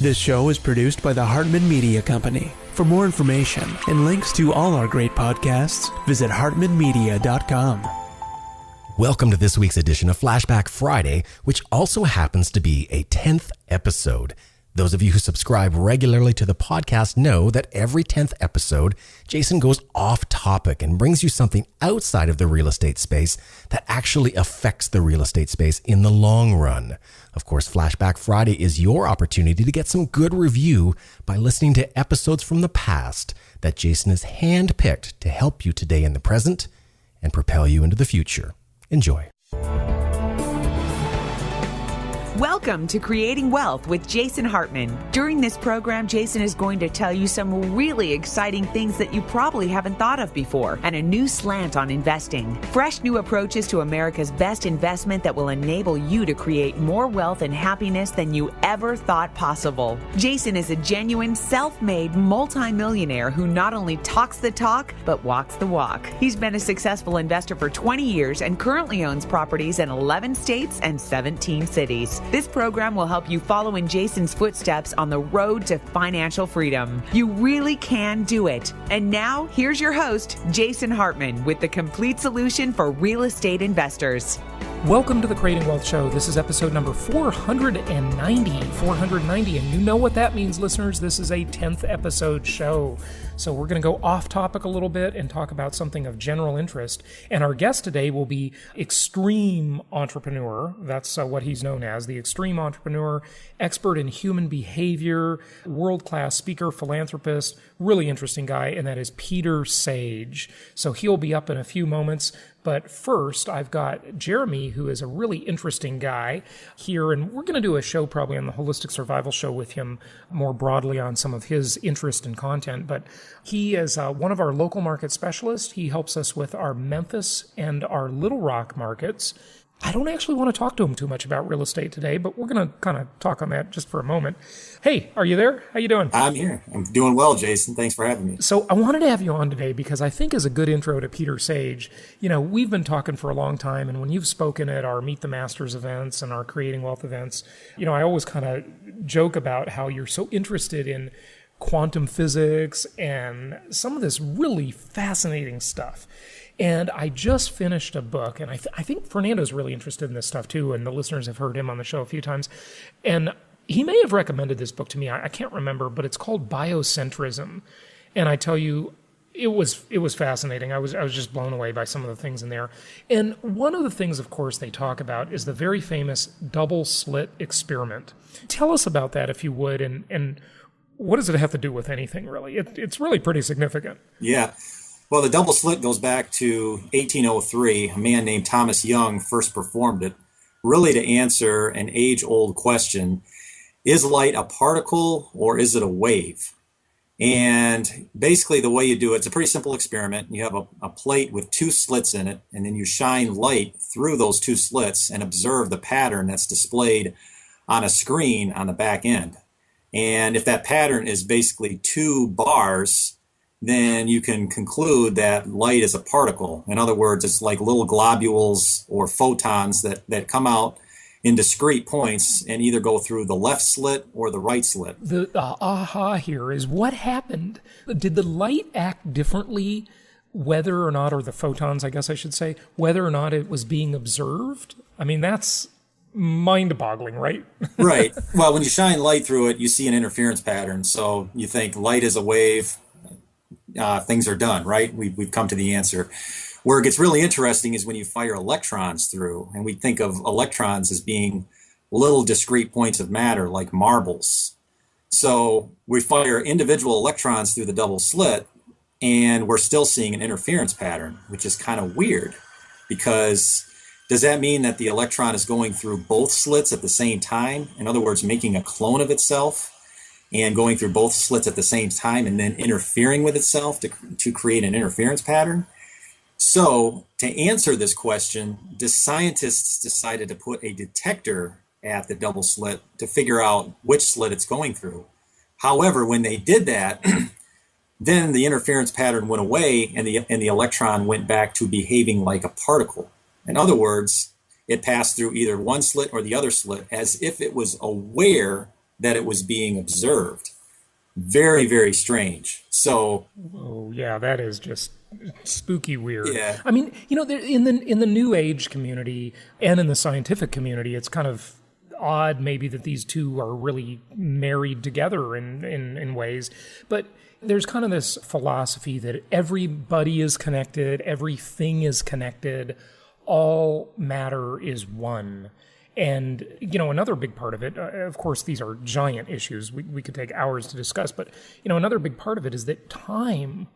This show is produced by the Hartman Media Company. For more information and links to all our great podcasts, visit hartmanmedia.com. Welcome to this week's edition of Flashback Friday, which also happens to be a 10th episode. Those of you who subscribe regularly to the podcast know that every 10th episode, Jason goes off topic and brings you something outside of the real estate space that actually affects the real estate space in the long run. Of course, Flashback Friday is your opportunity to get some good review by listening to episodes from the past that Jason has handpicked to help you today in the present and propel you into the future. Enjoy. Welcome to Creating Wealth with Jason Hartman. During this program, Jason is going to tell you some really exciting things that you probably haven't thought of before, and a new slant on investing. Fresh new approaches to America's best investment that will enable you to create more wealth and happiness than you ever thought possible. Jason is a genuine, self-made multimillionaire who not only talks the talk, but walks the walk. He's been a successful investor for 20 years and currently owns properties in 11 states and 17 cities. This program will help you follow in Jason's footsteps on the road to financial freedom. You really can do it. And now, here's your host, Jason Hartman, with the complete solution for real estate investors. Welcome to the Creating Wealth Show. This is episode number 490, and you know what that means, listeners. This is a 10th episode show. So we're going to go off topic a little bit and talk about something of general interest. And our guest today will be Extreme Entrepreneur. That's what he's known as, the Extreme Entrepreneur, expert in human behavior, world-class speaker, philanthropist, really interesting guy, and that is Peter Sage. So he'll be up in a few moments. But first, I've got Jeremy, who is a really interesting guy here, and we're going to do a show probably on the Holistic Survival Show with him more broadly on some of his interest and content. But he is one of our local market specialists. He helps us with our Memphis and our Little Rock markets. I don't actually want to talk to him too much about real estate today, but we're going to kind of talk on that just for a moment. Hey, are you there? How you doing? I'm here. I'm doing well, Jason. Thanks for having me. So I wanted to have you on today because I think as a good intro to Peter Sage, you know, we've been talking for a long time, and when you've spoken at our Meet the Masters events and our Creating Wealth events, you know, I always kind of joke about how you're so interested in quantum physics and some of this really fascinating stuff. And I just finished a book, and I think Fernando's really interested in this stuff too, and the listeners have heard him on the show a few times. And he may have recommended this book to me. I can't remember, but it's called Biocentrism. And I tell you, it was fascinating. I was just blown away by some of the things in there. And one of the things, of course, they talk about is the very famous double slit experiment. Tell us about that, if you would, and what does it have to do with anything, really? It's really pretty significant. Yeah. Well, the double slit goes back to 1803. A man named Thomas Young first performed it, really to answer an age-old question: is light a particle or is it a wave? And basically the way you do it, it's a pretty simple experiment. You have a plate with two slits in it, and then you shine light through those two slits and observe the pattern that's displayed on a screen on the back end. And if that pattern is basically two bars, then you can conclude that light is a particle. In other words, it's like little globules or photons that come out in discrete points and either go through the left slit or the right slit. The aha here is what happened. Did the light act differently whether or not, or the photons, I guess I should say, whether or not it was being observed? I mean, that's mind-boggling, right? Right. Well, when you shine light through it, you see an interference pattern. So you think light is a wave. Things are done, right? We've come to the answer. Where it gets really interesting is when you fire electrons through, and we think of electrons as being little discrete points of matter like marbles. So we fire individual electrons through the double slit, and we're still seeing an interference pattern, which is kind of weird, because does that mean that the electron is going through both slits at the same time? In other words, making a clone of itself and going through both slits at the same time and then interfering with itself to create an interference pattern? So to answer this question, the scientists decided to put a detector at the double slit to figure out which slit it's going through. However, when they did that, then the interference pattern went away and the electron went back to behaving like a particle. In other words, it passed through either one slit or the other slit as if it was aware that it was being observed. Very, very strange. So, oh yeah, that is just spooky weird. Yeah. I mean, in the New Age community and in the scientific community, it's kind of odd maybe that these two are really married together in ways, but there's kind of this philosophy that everybody is connected, everything is connected, all matter is one. And, another big part of it, of course, these are giant issues we could take hours to discuss, but, another big part of it is that time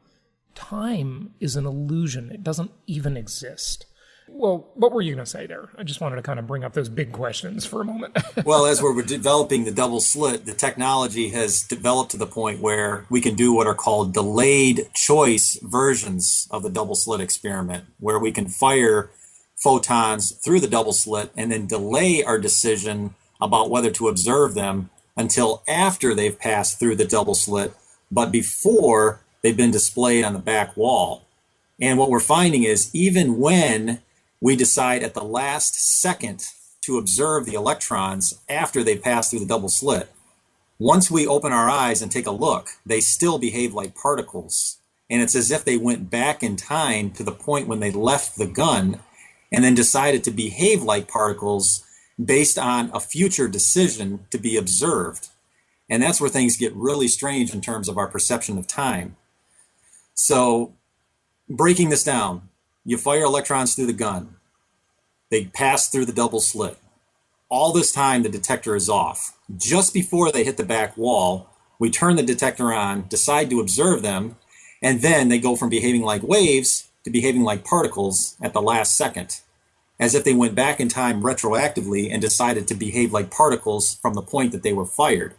is an illusion. It doesn't even exist. Well, what were you going to say there? I just wanted to kind of bring up those big questions for a moment. Well, as we're developing the double slit, the technology has developed to the point where we can do what are called delayed choice versions of the double slit experiment, where we can fire photons through the double slit and then delay our decision about whether to observe them until after they've passed through the double slit, but before they've been displayed on the back wall. And what we're finding is even when we decide at the last second to observe the electrons after they pass through the double slit, once we open our eyes and take a look, they still behave like particles. And it's as if they went back in time to the point when they left the gun and then decided to behave like particles based on a future decision to be observed. And that's where things get really strange in terms of our perception of time. So, breaking this down, you fire electrons through the gun. They pass through the double slit. All this time, the detector is off. Just before they hit the back wall, we turn the detector on, decide to observe them, and then they go from behaving like waves to behaving like particles at the last second, as if they went back in time retroactively and decided to behave like particles from the point that they were fired.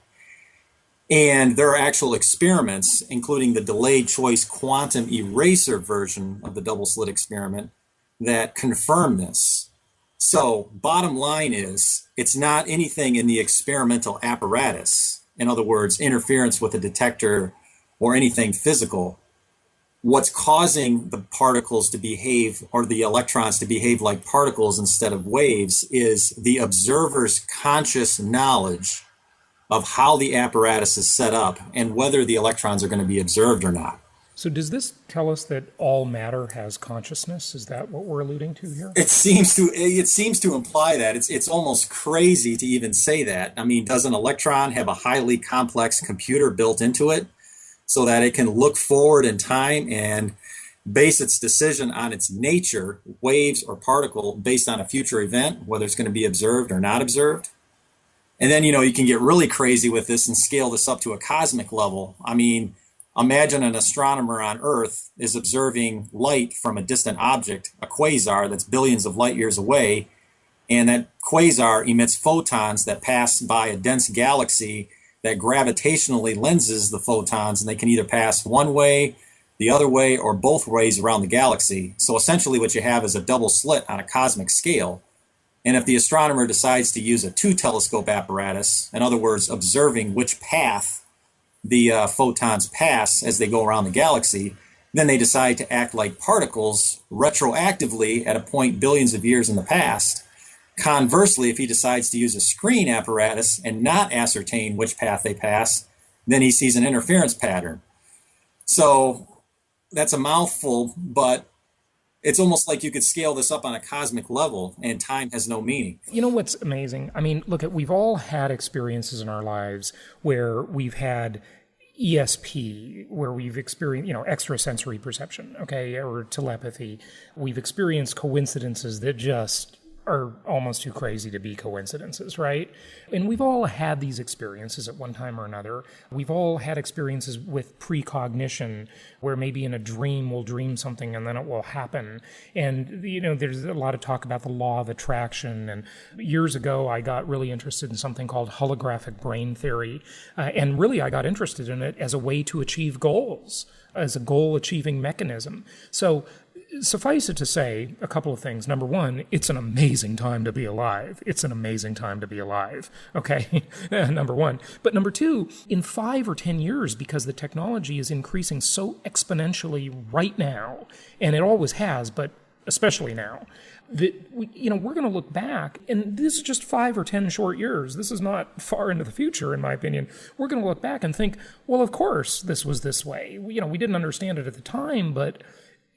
And there are actual experiments, including the delayed choice quantum eraser version of the double slit experiment, that confirm this. So, bottom line is, it's not anything in the experimental apparatus, in other words, interference with a detector or anything physical. What's causing the particles to behave, or the electrons to behave like particles instead of waves, is the observer's conscious knowledge of how the apparatus is set up and whether the electrons are going to be observed or not. So does this tell us that all matter has consciousness? Is that what we're alluding to here? It seems to imply that. It's almost crazy to even say that. I mean, does an electron have a highly complex computer built into it so that it can look forward in time and base its decision on its nature, waves or particle, based on a future event, whether it's going to be observed or not observed? And then, you can get really crazy with this and scale this up to a cosmic level. I mean, imagine an astronomer on Earth is observing light from a distant object, a quasar that's billions of light years away, and that quasar emits photons that pass by a dense galaxy that gravitationally lenses the photons, and they can either pass one way, the other way, or both ways around the galaxy. So essentially what you have is a double slit on a cosmic scale. And if the astronomer decides to use a two-telescope apparatus, in other words, observing which path the photons pass as they go around the galaxy, then they decide to act like particles retroactively at a point billions of years in the past. Conversely, if he decides to use a screen apparatus and not ascertain which path they pass, then he sees an interference pattern. So that's a mouthful, but it's almost like you could scale this up on a cosmic level and time has no meaning. You know what's amazing? I mean, look, we've all had experiences in our lives where we've had ESP, where we've experienced, extrasensory perception, okay, or telepathy. We've experienced coincidences that just are almost too crazy to be coincidences, right? And we've all had these experiences at one time or another. We've all had experiences with precognition, where maybe in a dream we'll dream something and then it will happen. And, there's a lot of talk about the law of attraction. And years ago, I got really interested in something called holographic brain theory. And really, I got interested in it as a way to achieve goals, as a goal-achieving mechanism. So suffice it to say a couple of things. Number one, it's an amazing time to be alive. It's an amazing time to be alive. Okay, number one. But number two, in 5 or 10 years, because the technology is increasing so exponentially right now, and it always has, but especially now, that we're going to look back, and this is just 5 or 10 short years. This is not far into the future, in my opinion. We're going to look back and think, well, of course this was this way. We didn't understand it at the time, but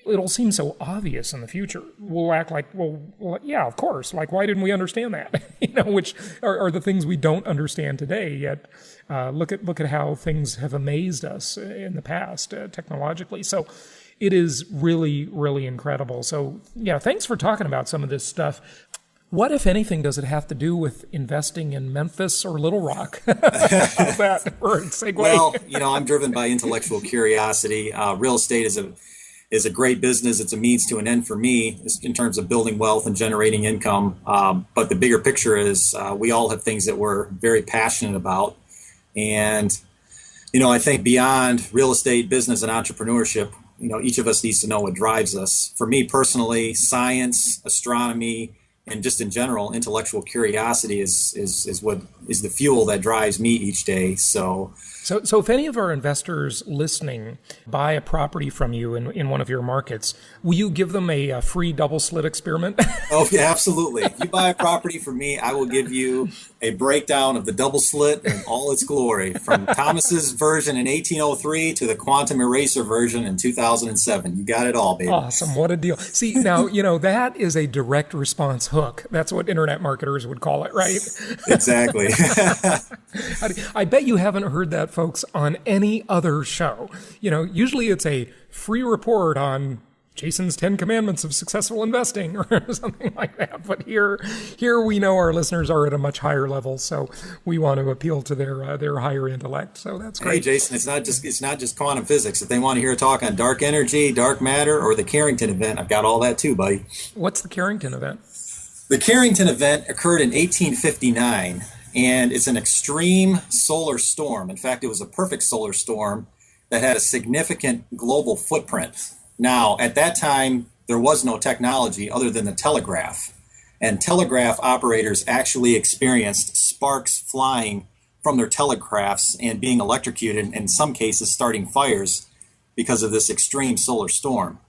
it'll seem so obvious in the future. We'll act like, well, yeah, of course. Like, why didn't we understand that? Which are the things we don't understand today. Yet, look at how things have amazed us in the past technologically. So, it is really, really incredible. So, yeah, thanks for talking about some of this stuff. What, if anything, does it have to do with investing in Memphis or Little Rock? How's that for a segue? Well, I'm driven by intellectual curiosity. Real estate is a great business. It's a means to an end for me in terms of building wealth and generating income. But the bigger picture is we all have things that we're very passionate about. And, I think beyond real estate, business, and entrepreneurship, each of us needs to know what drives us. For me personally, science, astronomy, and just in general, intellectual curiosity is what is the fuel that drives me each day. So if any of our investors listening buy a property from you in one of your markets, will you give them a free double slit experiment? Oh, yeah, absolutely. If you buy a property from me, I will give you a breakdown of the double slit in all its glory, from Thomas's version in 1803 to the quantum eraser version in 2007. You got it all, baby. Awesome. What a deal. See, now, that is a direct response hook. That's what internet marketers would call it, right? Exactly. I bet you haven't heard that, folks, on any other show. Usually it's a free report on Jason's 10 Commandments of Successful Investing or something like that. But here we know our listeners are at a much higher level, so we want to appeal to their higher intellect. So that's great. Hey, Jason, it's not just quantum physics. If they want to hear a talk on dark energy, dark matter, or the Carrington event, I've got all that too, buddy. What's the Carrington event? The Carrington event occurred in 1859. And it's an extreme solar storm. In fact, it was a perfect solar storm that had a significant global footprint. Now, at that time, there was no technology other than the telegraph. And telegraph operators actually experienced sparks flying from their telegraphs and being electrocuted, and in some cases starting fires because of this extreme solar storm.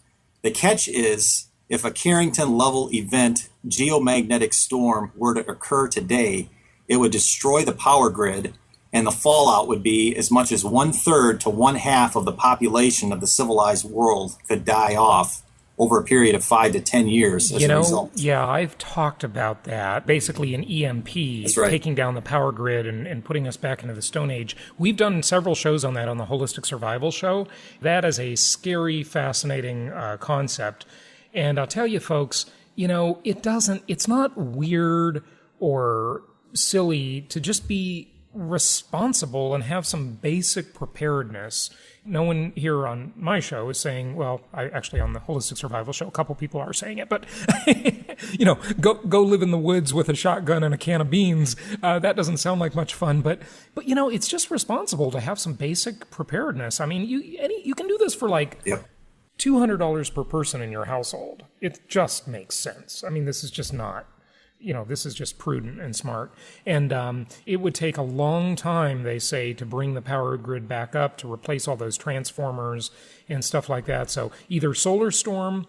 The catch is, if a Carrington-level event geomagnetic storm were to occur today, it would destroy the power grid, and the fallout would be as much as 1/3 to 1/2 of the population of the civilized world could die off over a period of 5 to 10 years as a result. Yeah, I've talked about that. Basically an EMP, That's right, taking down the power grid and putting us back into the Stone Age. We've done several shows on that on the Holistic Survival Show. That is a scary, fascinating concept. And I'll tell you, folks, it's not weird or silly to just be responsible and have some basic preparedness. No one here on my show is saying, well, actually on the Holistic Survival Show, a couple people are saying it, but go live in the woods with a shotgun and a can of beans. That doesn't sound like much fun, but it's just responsible to have some basic preparedness. I mean, you can do this for $200 per person in your household. It just makes sense. I mean, this is just not. This is just prudent and smart. And it would take a long time, they say, to bring the power grid back up, to replace all those transformers and stuff like that. So either solar storm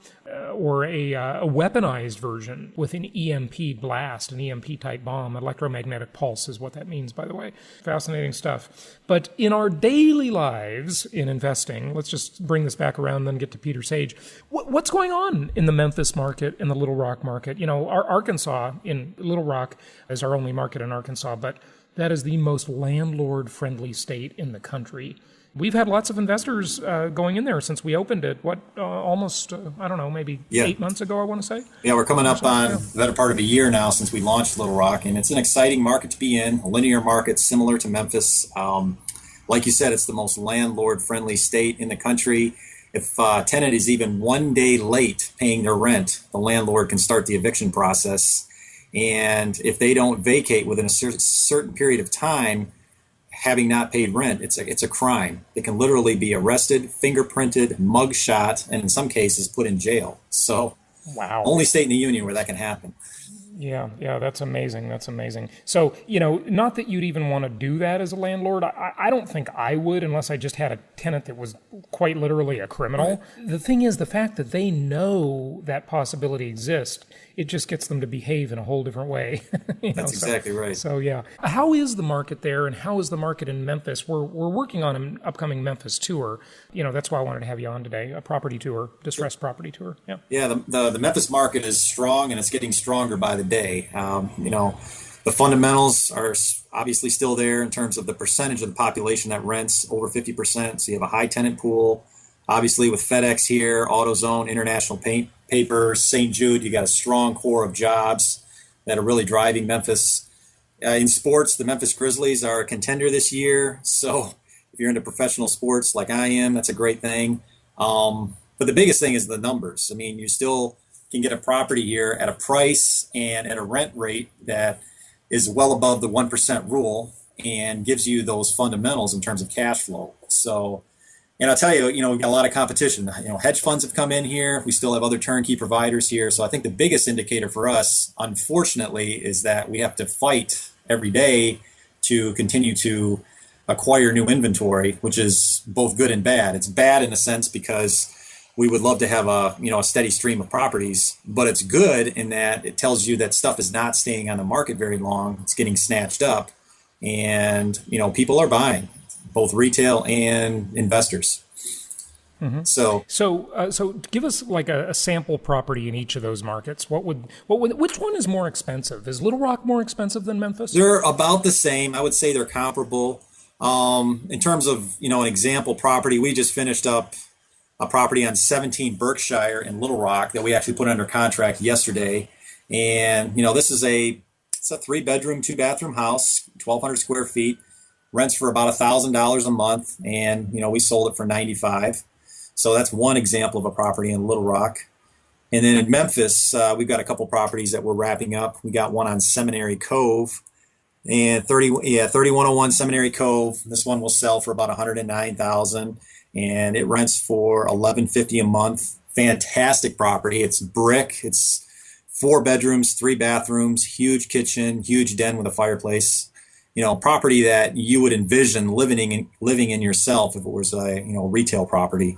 or a weaponized version with an EMP blast, an EMP-type bomb. Electromagnetic pulse is what that means, by the way. Fascinating stuff. But in our daily lives in investing, let's just bring this back around and then get to Peter Sage. What's going on in the Memphis market and the Little Rock market? Our Arkansas, in Little Rock, is our only market in Arkansas, but that is the most landlord-friendly state in the country. We've had lots of investors going in there since we opened it, almost, maybe 8 months ago, I want to say? Yeah, we're coming up on the better part of a year now since we launched Little Rock, and it's an exciting market to be in, a linear market similar to Memphis. Like you said, it's the most landlord-friendly state in the country. If a tenant is even 1 day late paying their rent, the landlord can start the eviction process. And if they don't vacate within a certain period of time, having not paid rent, it's a crime. They can literally be arrested, fingerprinted, mugshot, and in some cases put in jail. So, wow. Only state in the union where that can happen. Yeah, that's amazing. That's amazing. So, not that you'd even want to do that as a landlord. I don't think I would unless I just had a tenant that was quite literally a criminal. Right. The thing is, the fact that they know that possibility exists, it just gets them to behave in a whole different way. That's exactly right. So, yeah. How is the market there, and how is the market in Memphis? We're working on an upcoming Memphis tour. That's why I wanted to have you on today, a property tour, distressed property tour. Yeah. Yeah, the Memphis market is strong, and it's getting stronger by the day. The fundamentals are obviously still there in terms of the percentage of the population that rents over 50%. So you have a high tenant pool. Obviously, with FedEx here, AutoZone, International Paper, St. Jude, you got a strong core of jobs that are really driving Memphis. In sports, the Memphis Grizzlies are a contender this year. So if you're into professional sports like I am, that's a great thing. But the biggest thing is the numbers. I mean, you still can get a property here at a price and at a rent rate that is well above the 1% rule and gives you those fundamentals in terms of cash flow. So, and I'll tell you, we've got a lot of competition. Hedge funds have come in here. We still have other turnkey providers here. So I think the biggest indicator for us, unfortunately, is that we have to fight every day to continue to acquire new inventory, which is both good and bad. It's bad in a sense because we would love to have a steady stream of properties, but it's good in that it tells you that stuff is not staying on the market very long. It's getting snatched up, and people are buying, both retail and investors. Mm-hmm. So give us like a sample property in each of those markets. Which one is more expensive? Is Little Rock more expensive than Memphis? They're about the same. I would say they're comparable. In terms of an example property, we just finished up a property on 17 Berkshire in Little Rock that we actually put under contract yesterday. And, this is it's a 3-bedroom, 2-bathroom house, 1,200 square feet, rents for about $1,000 a month. And, we sold it for $95,000. So that's one example of a property in Little Rock. And then in Memphis, we've got a couple properties that we're wrapping up. We got one on Seminary Cove and 3101 Seminary Cove. This one will sell for about $109,000. And it rents for $1,150 a month. Fantastic property. It's brick. It's 4 bedrooms, 3 bathrooms, huge kitchen, huge den with a fireplace. Property that you would envision living in yourself if it was a retail property.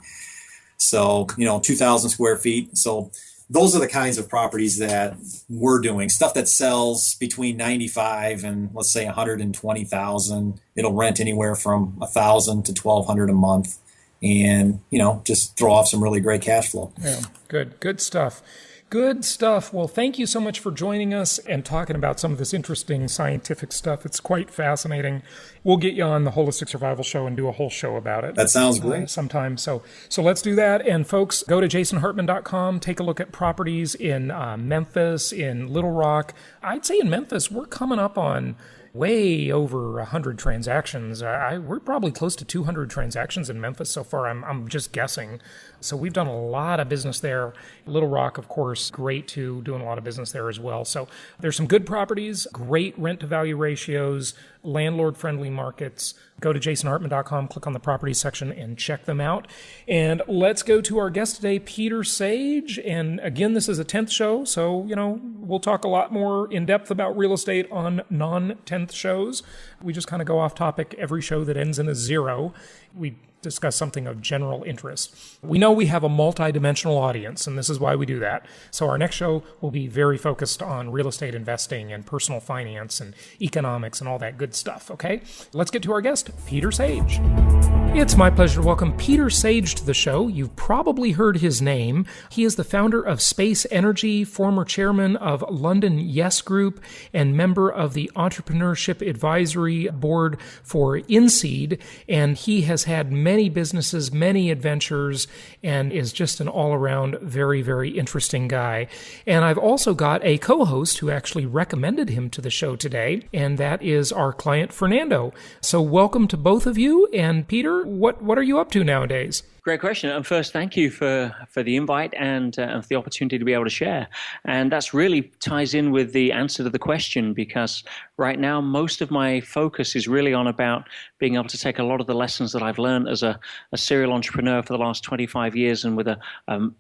So 2,000 square feet. So those are the kinds of properties that we're doing. Stuff that sells between $95,000 and let's say $120,000. It'll rent anywhere from $1,000 to $1,200 a month. And, just throw off some really great cash flow. Yeah, good stuff. Good stuff. Well, thank you so much for joining us and talking about some of this interesting scientific stuff. It's quite fascinating. We'll get you on the Holistic Survival Show and do a whole show about it. That sounds great. Sometime. So let's do that. And folks, go to jasonhartman.com. Take a look at properties in Memphis, in Little Rock. I'd say in Memphis, we're coming up on way over 100 transactions. We're probably close to 200 transactions in Memphis so far. I'm just guessing. So we've done a lot of business there. Little Rock, of course, great too, doing a lot of business there as well. So there's some good properties, great rent-to-value ratios, landlord-friendly markets. Go to jasonhartman.com, click on the property section, and check them out. And let's go to our guest today, Peter Sage. And again, this is a 10th show, so, we'll talk a lot more in depth about real estate on non-10th shows. We just kind of go off topic every show that ends in a 0. We discuss something of general interest. We know we have a multi-dimensional audience, and this is why we do that. So our next show will be very focused on real estate investing and personal finance and economics and all that good stuff, okay? Let's get to our guest, Peter Sage. It's my pleasure to welcome Peter Sage to the show. You've probably heard his name. He is the founder of Space Energy, former chairman of London Yes Group, and member of the Entrepreneurship Advisory Board for InSeed. And he has had many businesses, many adventures, and is just an all-around very, very interesting guy. And I've also got a co-host who actually recommended him to the show today, and that is our client, Fernando. So welcome to both of you. And Peter, what are you up to nowadays? Great question. And first, thank you for the invite and for the opportunity to be able to share. And that's really ties in with the answer to the question, because right now, most of my focus is really on about being able to take a lot of the lessons that I've learned as a serial entrepreneur for the last 25 years and with a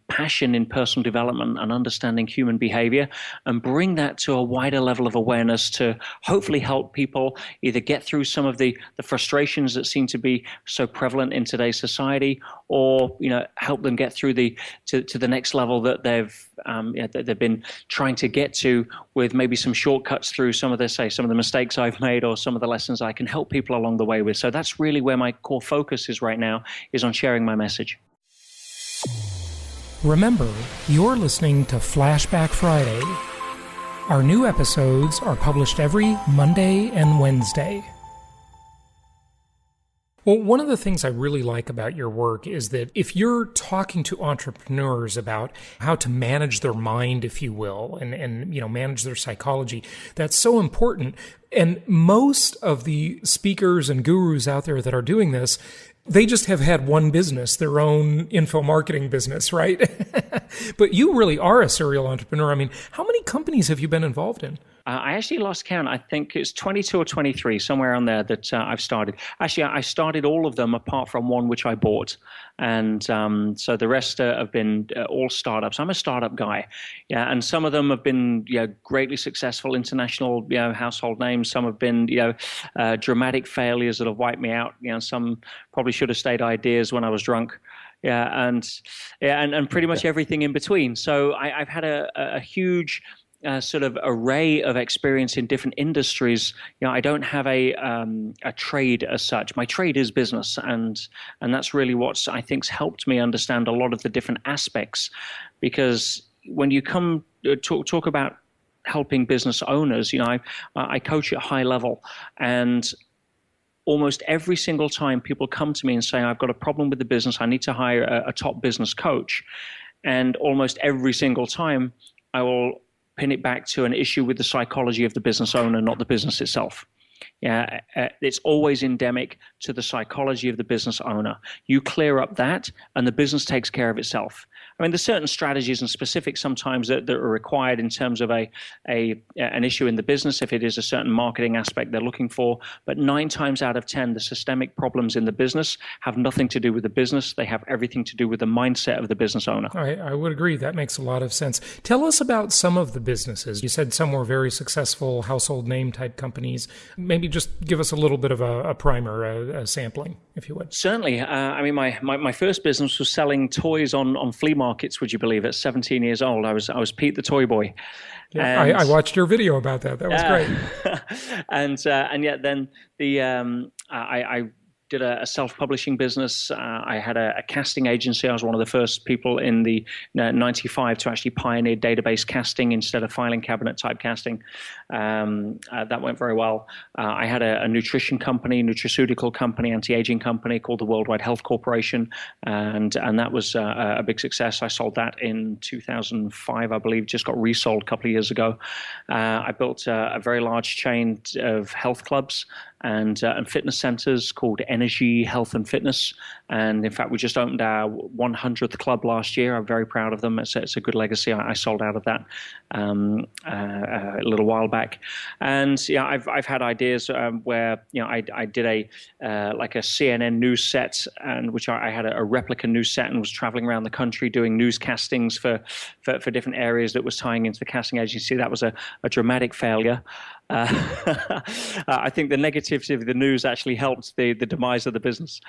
passion in personal development and understanding human behavior, and bring that to a wider level of awareness to hopefully help people either get through some of the frustrations that seem to be so prevalent in today's society, or help them get through to the next level that they've been trying to get to, with maybe some shortcuts through some of the mistakes I've made or some of the lessons I can help people along the way with. So that's really where my core focus is right now, is on sharing my message. Remember, you're listening to Flashback Friday. Our new episodes are published every Monday and Wednesday. Well, one of the things I really like about your work is that if you're talking to entrepreneurs about how to manage their mind, if you will, and manage their psychology, that's so important. And most of the speakers and gurus out there that are doing this, they just have had one business, their own info marketing business, right? But you really are a serial entrepreneur. I mean, how many companies have you been involved in? I actually lost count. I think it's 22 or 23, somewhere on there, that I've started. Actually, I started all of them apart from one which I bought. And so the rest have been all startups. I'm a startup guy. Yeah, and some of them have been greatly successful, international household names. Some have been dramatic failures that have wiped me out. Some probably should have stayed ideas when I was drunk. And pretty much everything in between. So I've had a huge sort of array of experience in different industries. I don't have a trade as such. My trade is business, and that's really what I think's helped me understand a lot of the different aspects. Because when you come talk about helping business owners, I coach at high level, and almost every single time people come to me and say, I've got a problem with the business, I need to hire a top business coach. And almost every single time I will pin it back to an issue with the psychology of the business owner, not the business itself. It's always endemic to the psychology of the business owner. You clear up that, and the business takes care of itself. I mean, there's certain strategies and specifics sometimes that are required in terms of an issue in the business, if it is a certain marketing aspect they're looking for. But 9 times out of 10, the systemic problems in the business have nothing to do with the business. They have everything to do with the mindset of the business owner. I would agree. That makes a lot of sense. Tell us about some of the businesses. You said some were very successful household name type companies. Maybe just give us a little bit of a primer, a sampling, if you would. Certainly. I mean, my first business was selling toys on flea markets, would you believe? At 17 years old, I was Pete the Toy Boy. Yeah, I watched your video about that. That was great. And yet then I did a self-publishing business. I had a casting agency. I was one of the first people in the 95 to actually pioneer database casting instead of filing cabinet type casting. That went very well. I had a nutrition company, nutraceutical company, anti-aging company called the Worldwide Health Corporation, and that was a big success. I sold that in 2005, I believe. Just got resold a couple of years ago. I built a very large chain of health clubs and fitness centers called Energy, Health and Fitness. And in fact, we just opened our 100th club last year. I'm very proud of them. It's a good legacy. I sold out of that a little while back. And I've had ideas where I did a CNN news set, and which I had a replica news set and was traveling around the country doing newscastings for different areas that was tying into the casting agency. That was a dramatic failure. I think the negativity of the news actually helped the demise of the business.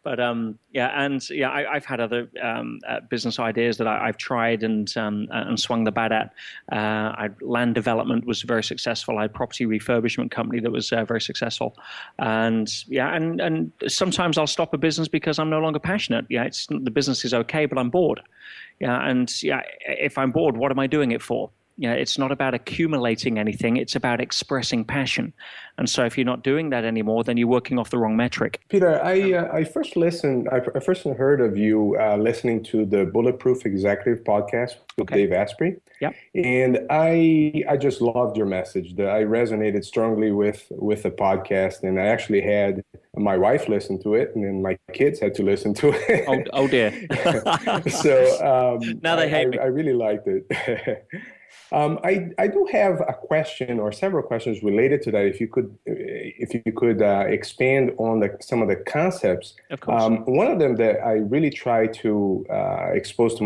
But I've had other business ideas that I've tried and swung the bat at. Land development was very successful. I had a property refurbishment company that was very successful. And sometimes I'll stop a business because I'm no longer passionate. The business is okay, but I'm bored. If I'm bored, what am I doing it for? It's not about accumulating anything. It's about expressing passion. And so if you're not doing that anymore, then you're working off the wrong metric. Peter, I first heard of you listening to the Bulletproof Executive podcast with Dave Asprey. Yep. And I just loved your message. I resonated strongly with the podcast. And I actually had a my wife listened to it, and then my kids had to listen to it. Oh dear. So now they hate me. I really liked it. I do have a question or several questions related to that. If you could expand on some of the concepts. Of course. One of them that I really try to expose to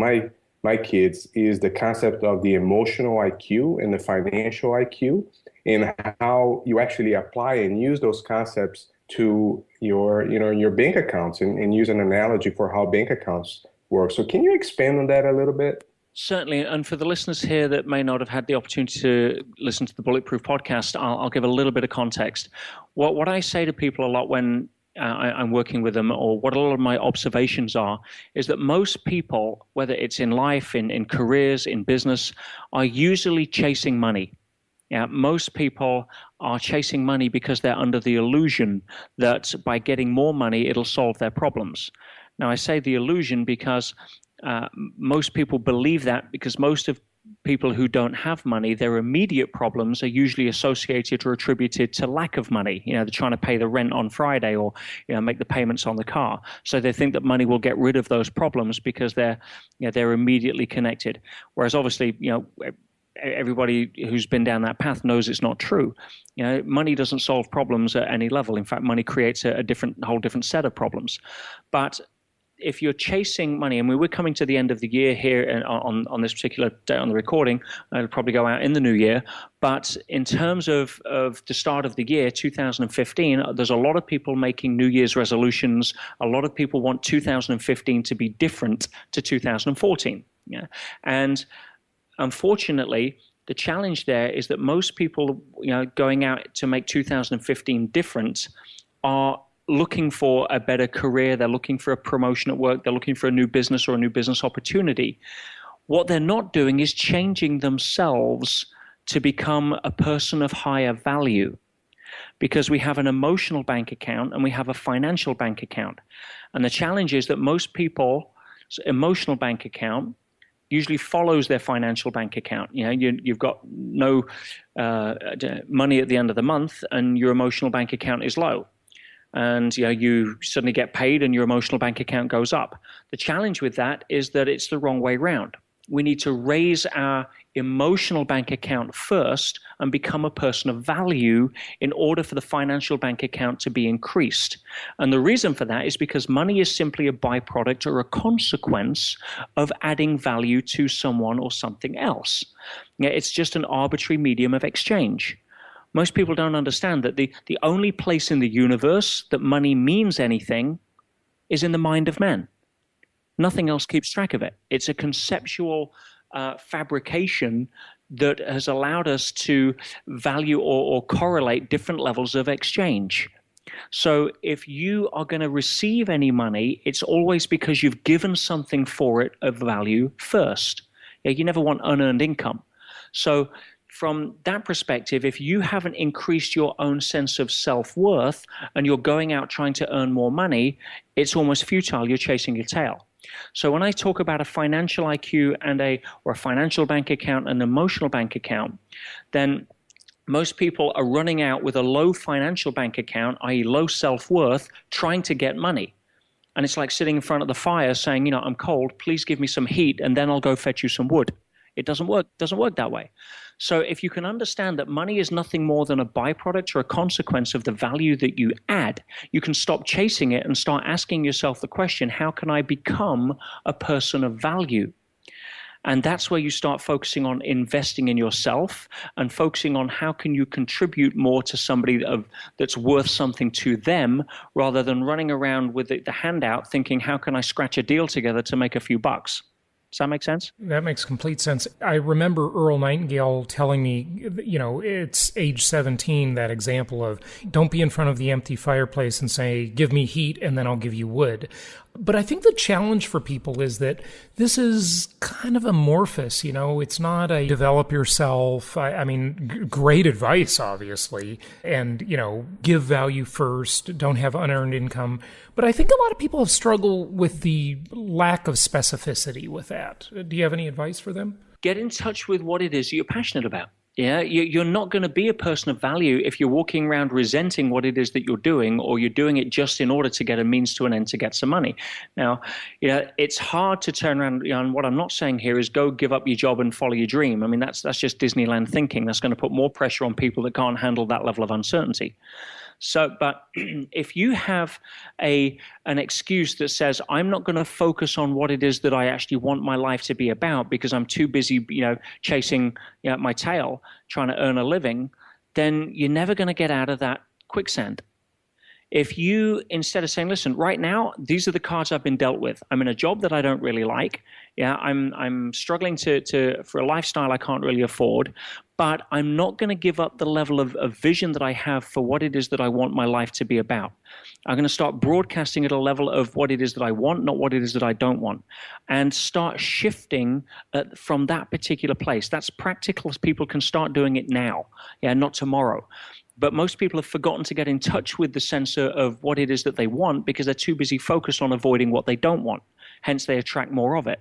my kids is the concept of the emotional IQ and the financial IQ, and how you actually apply and use those concepts to your bank accounts, and use an analogy for how bank accounts work. So can you expand on that a little bit? Certainly, and for the listeners here that may not have had the opportunity to listen to the Bulletproof podcast, I'll give a little bit of context. What I say to people a lot when I'm working with them, or what a lot of my observations are, is that most people, whether it's in life, in careers, in business, are usually chasing money. Yeah, most people are chasing money because they're under the illusion that by getting more money, it'll solve their problems. Now, I say the illusion because most people believe that, because most of people who don't have money, their immediate problems are usually associated or attributed to lack of money. They're trying to pay the rent on Friday, or make the payments on the car. So they think that money will get rid of those problems because they're immediately connected. Whereas obviously, everybody who's been down that path knows it's not true. Money doesn't solve problems at any level. In fact, money creates a whole different set of problems. But if you're chasing money, and we're coming to the end of the year here and on this particular day on the recording, it'll probably go out in the new year. But in terms of the start of the year, 2015, there's a lot of people making New Year's resolutions. A lot of people want 2015 to be different to 2014. Yeah. And unfortunately, the challenge there is that most people, going out to make 2015 different are looking for a better career. They're looking for a promotion at work. They're looking for a new business or a new business opportunity. What they're not doing is changing themselves to become a person of higher value, because we have an emotional bank account and we have a financial bank account. And the challenge is that most people's emotional bank account usually follows their financial bank account. You've got no money at the end of the month, and your emotional bank account is low. And you suddenly get paid and your emotional bank account goes up. The challenge with that is that it's the wrong way round. We need to raise our emotional bank account first and become a person of value in order for the financial bank account to be increased. And the reason for that is because money is simply a byproduct or a consequence of adding value to someone or something else. It's just an arbitrary medium of exchange. Most people don't understand that the only place in the universe that money means anything is in the mind of man. Nothing else keeps track of it. It's a conceptual fabrication that has allowed us to value or correlate different levels of exchange. So if you are going to receive any money, it's always because you've given something for it of value first. You never want unearned income. So from that perspective, if you haven't increased your own sense of self-worth and you're going out trying to earn more money, it's almost futile. You're chasing your tail. So when I talk about a financial IQ or a financial bank account and an emotional bank account, then most people are running out with a low financial bank account, i.e. low self-worth, trying to get money. And it's like sitting in front of the fire saying, I'm cold, please give me some heat, and then I'll go fetch you some wood. It doesn't work that way. So if you can understand that money is nothing more than a byproduct or a consequence of the value that you add, you can stop chasing it and start asking yourself the question, how can I become a person of value? And that's where you start focusing on investing in yourself and focusing on how can you contribute more to somebody that's worth something to them, rather than running around with the handout thinking, how can I scratch a deal together to make a few bucks? Does that make sense? That makes complete sense. I remember Earl Nightingale telling me, it's age 17, that example of don't be in front of the empty fireplace and say, give me heat and then I'll give you wood. But I think the challenge for people is that this is kind of amorphous, it's not a develop yourself. I mean, great advice, obviously, and, give value first, don't have unearned income. But I think a lot of people have struggled with the lack of specificity with that. Do you have any advice for them? Get in touch with what it is you're passionate about. Yeah, you're not going to be a person of value if you're walking around resenting what it is that you're doing, or you're doing it just in order to get a means to an end to get some money. Now, it's hard to turn around. And what I'm not saying here is go give up your job and follow your dream. I mean, that's just Disneyland thinking. That's going to put more pressure on people that can't handle that level of uncertainty. So, but if you have an excuse that says, I'm not going to focus on what it is that I actually want my life to be about because I'm too busy, chasing my tail, trying to earn a living, then you're never going to get out of that quicksand. If you, instead of saying, listen, right now, these are the cards I've been dealt with. I'm in a job that I don't really like. Yeah, I'm struggling for a lifestyle I can't really afford, but I'm not going to give up the level of vision that I have for what it is that I want my life to be about. I'm going to start broadcasting at a level of what it is that I want, not what it is that I don't want, and start shifting from that particular place. That's practical. People can start doing it now, not tomorrow. But most people have forgotten to get in touch with the sense of what it is that they want because they're too busy focused on avoiding what they don't want. Hence, they attract more of it.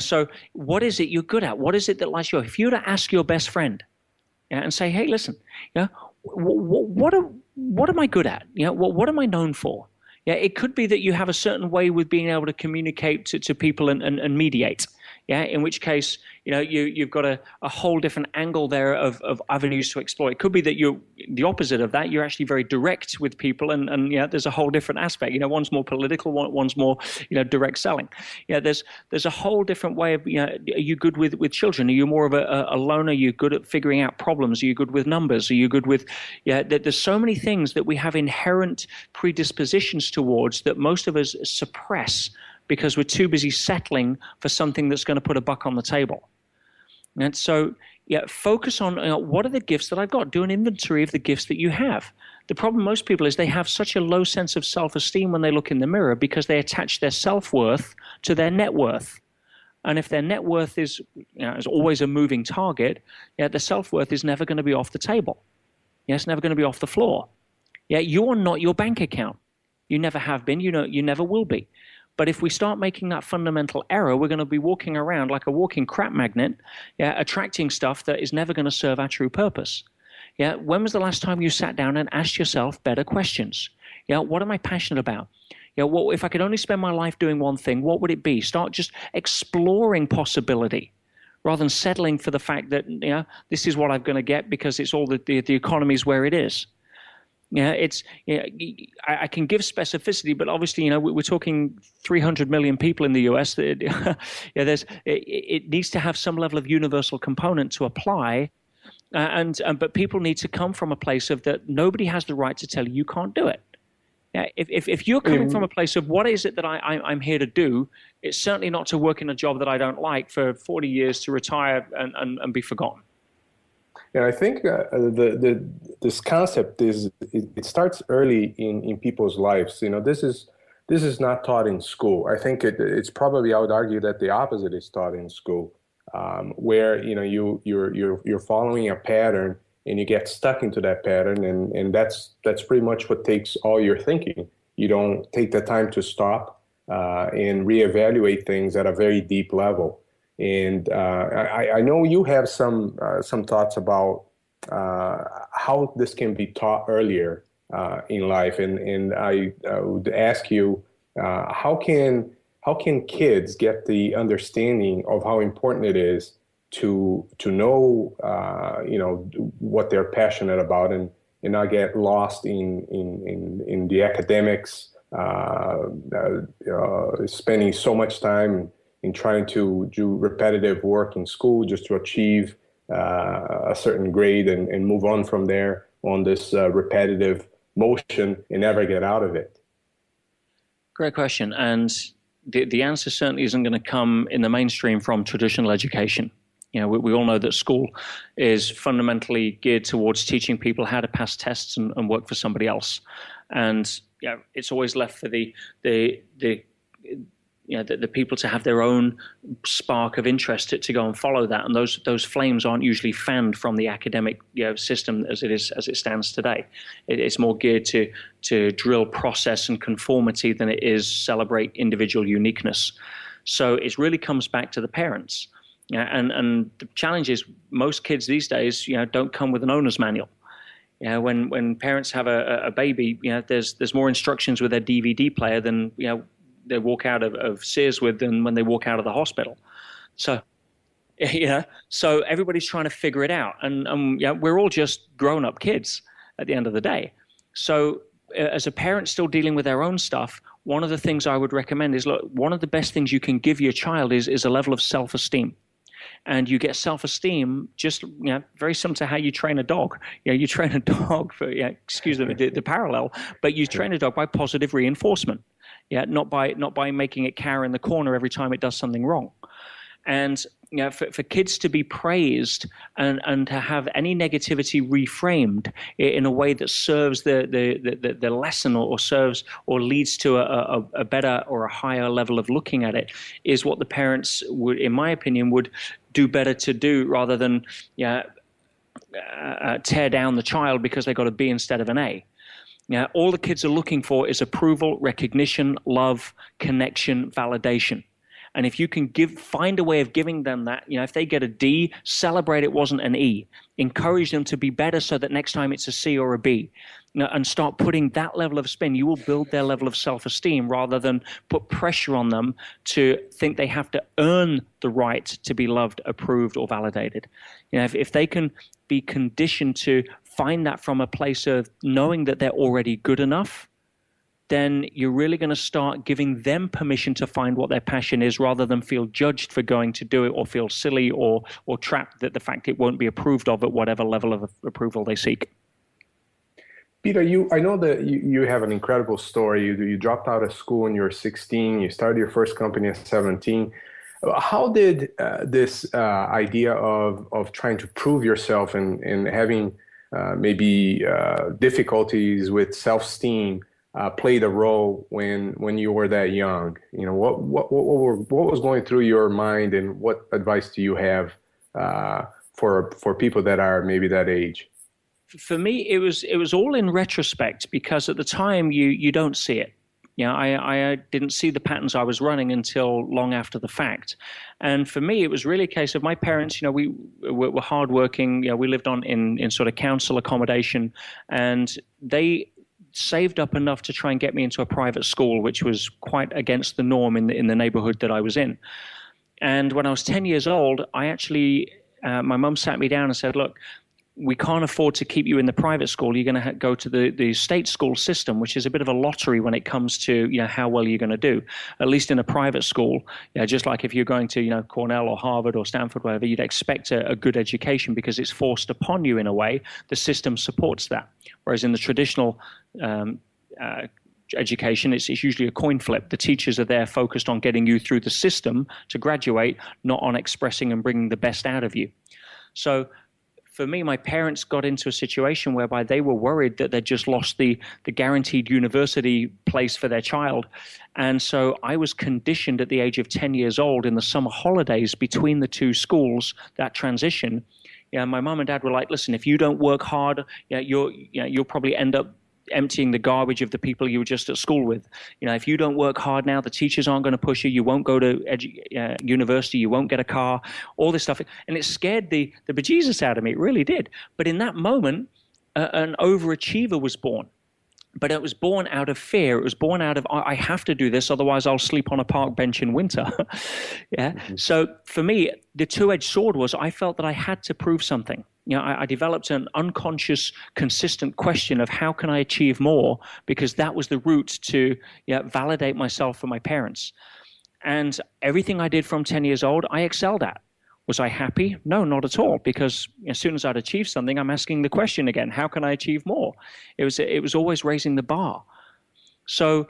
So what is it you're good at? What is it that lights you up? If you were to ask your best friend and say, hey, listen, what am I good at? What am I known for? It could be that you have a certain way with being able to communicate to people and mediate. In which case, you've got a whole different angle there of avenues to explore. It could be that you're the opposite of that. You're actually very direct with people, and there's a whole different aspect. One's more political, one's more direct selling. There's a whole different way of are you good with children? Are you more of a loner? Are you good at figuring out problems? Are you good with numbers? Are you good with there's so many things that we have inherent predispositions towards that most of us suppress because we're too busy settling for something that's going to put a buck on the table. And so, focus on what are the gifts that I've got. Do an inventory of the gifts that you have. The problem most people is they have such a low sense of self-esteem when they look in the mirror because they attach their self-worth to their net worth. And if their net worth is always a moving target, the self-worth is never going to be off the table. It's never going to be off the floor. You're not your bank account. You never have been. You never will be. But if we start making that fundamental error, we're going to be walking around like a walking crap magnet, attracting stuff that is never going to serve our true purpose. When was the last time you sat down and asked yourself better questions? What am I passionate about? What if I could only spend my life doing one thing, what would it be? Start just exploring possibility rather than settling for the fact that this is what I'm going to get because it's all the economy's where it is. I can give specificity, but obviously, we're talking 300 million people in the US. It needs to have some level of universal component to apply, but people need to come from a place of that nobody has the right to tell you can't do it. If you're coming from a place of what is it that I'm here to do, it's certainly not to work in a job that I don't like for 40 years to retire and be forgotten. And I think this concept it starts early in people's lives. This is not taught in school. I think it's probably, I would argue that the opposite is taught in school, where you're following a pattern and you get stuck into that pattern, and that's pretty much what takes all your thinking. You don't take the time to stop and reevaluate things at a very deep level. And I know you have some thoughts about how this can be taught earlier in life, and I would ask you how can kids get the understanding of how important it is to know what they're passionate about and not get lost in the academics, spending so much time in trying to do repetitive work in school just to achieve a certain grade and move on from there on this repetitive motion and never get out of it? Great question. And the answer certainly isn't going to come in the mainstream from traditional education. We all know that school is fundamentally geared towards teaching people how to pass tests and work for somebody else. And it's always left for the people to have their own spark of interest to go and follow that, and those flames aren't usually fanned from the academic system as it stands today. It's more geared to drill process and conformity than it is celebrate individual uniqueness. So it really comes back to the parents. And the challenge is most kids these days, don't come with an owner's manual. When parents have a baby, there's more instructions with their DVD player than they walk out of Sears with than when they walk out of the hospital. So, so everybody's trying to figure it out, and we're all just grown-up kids at the end of the day. So, as a parent still dealing with their own stuff, one of the things I would recommend is, look, one of the best things you can give your child is a level of self-esteem. And you get self-esteem just very similar to how you train a dog. You train a dog for excuse the parallel, but you train a dog by positive reinforcement. Not by making it cower in the corner every time it does something wrong. And for kids to be praised and to have any negativity reframed in a way that serves the lesson or serves or leads to a better or a higher level of looking at it is what the parents would, in my opinion, would do better to do rather than tear down the child because they got a B instead of an A. All the kids are looking for is approval, recognition, love, connection, validation. And if you can find a way of giving them that, if they get a D, celebrate it wasn't an E. Encourage them to be better so that next time it's a C or a B. And start putting that level of spin. You will build their level of self-esteem rather than put pressure on them to think they have to earn the right to be loved, approved, or validated. If they can be conditioned to find that from a place of knowing that they're already good enough, then you're really going to start giving them permission to find what their passion is rather than feel judged for going to do it or feel silly or trapped that the fact it won't be approved of at whatever level of approval they seek. Peter, I know that you have an incredible story. You dropped out of school when you were 16. You started your first company at 17. How did this idea of trying to prove yourself and having maybe difficulties with self-esteem played a role when you were that young? What was going through your mind, and what advice do you have for people that are maybe that age? For me, it was all in retrospect, because at the time you don't see it. I didn't see the patterns I was running until long after the fact. And for me, it was really a case of my parents, we were hardworking. We lived in sort of council accommodation, and they saved up enough to try and get me into a private school, which was quite against the norm in the neighborhood that I was in. And when I was 10 years old, I actually, my mum sat me down and said, look, we can't afford to keep you in the private school. You're going to go to the state school system, which is a bit of a lottery when it comes to how well you're going to do. At least in a private school, just like if you're going to Cornell or Harvard or Stanford, whatever, you'd expect a good education because it's forced upon you in a way. The system supports that. Whereas in the traditional education, it's usually a coin flip. The teachers are there focused on getting you through the system to graduate, not on expressing and bringing the best out of you. So for me, my parents got into a situation whereby they were worried that they'd just lost the guaranteed university place for their child. And so I was conditioned at the age of 10 years old in the summer holidays between the two schools, that transition. My mom and dad were like, listen, if you don't work hard, you'll probably end up emptying the garbage of the people you were just at school with. If you don't work hard now, the teachers aren't going to push you. You won't go to university. You won't get a car, all this stuff. And it scared the bejesus out of me. It really did. But in that moment, an overachiever was born. But it was born out of fear. It was born out of, I have to do this, otherwise I'll sleep on a park bench in winter. Mm-hmm. So for me, the two-edged sword was I felt that I had to prove something. I developed an unconscious, consistent question of how can I achieve more, because that was the route to validate myself for my parents. And everything I did from 10 years old, I excelled at. Was I happy? No, not at all, because as soon as I'd achieved something, I'm asking the question again, how can I achieve more? It was always raising the bar. So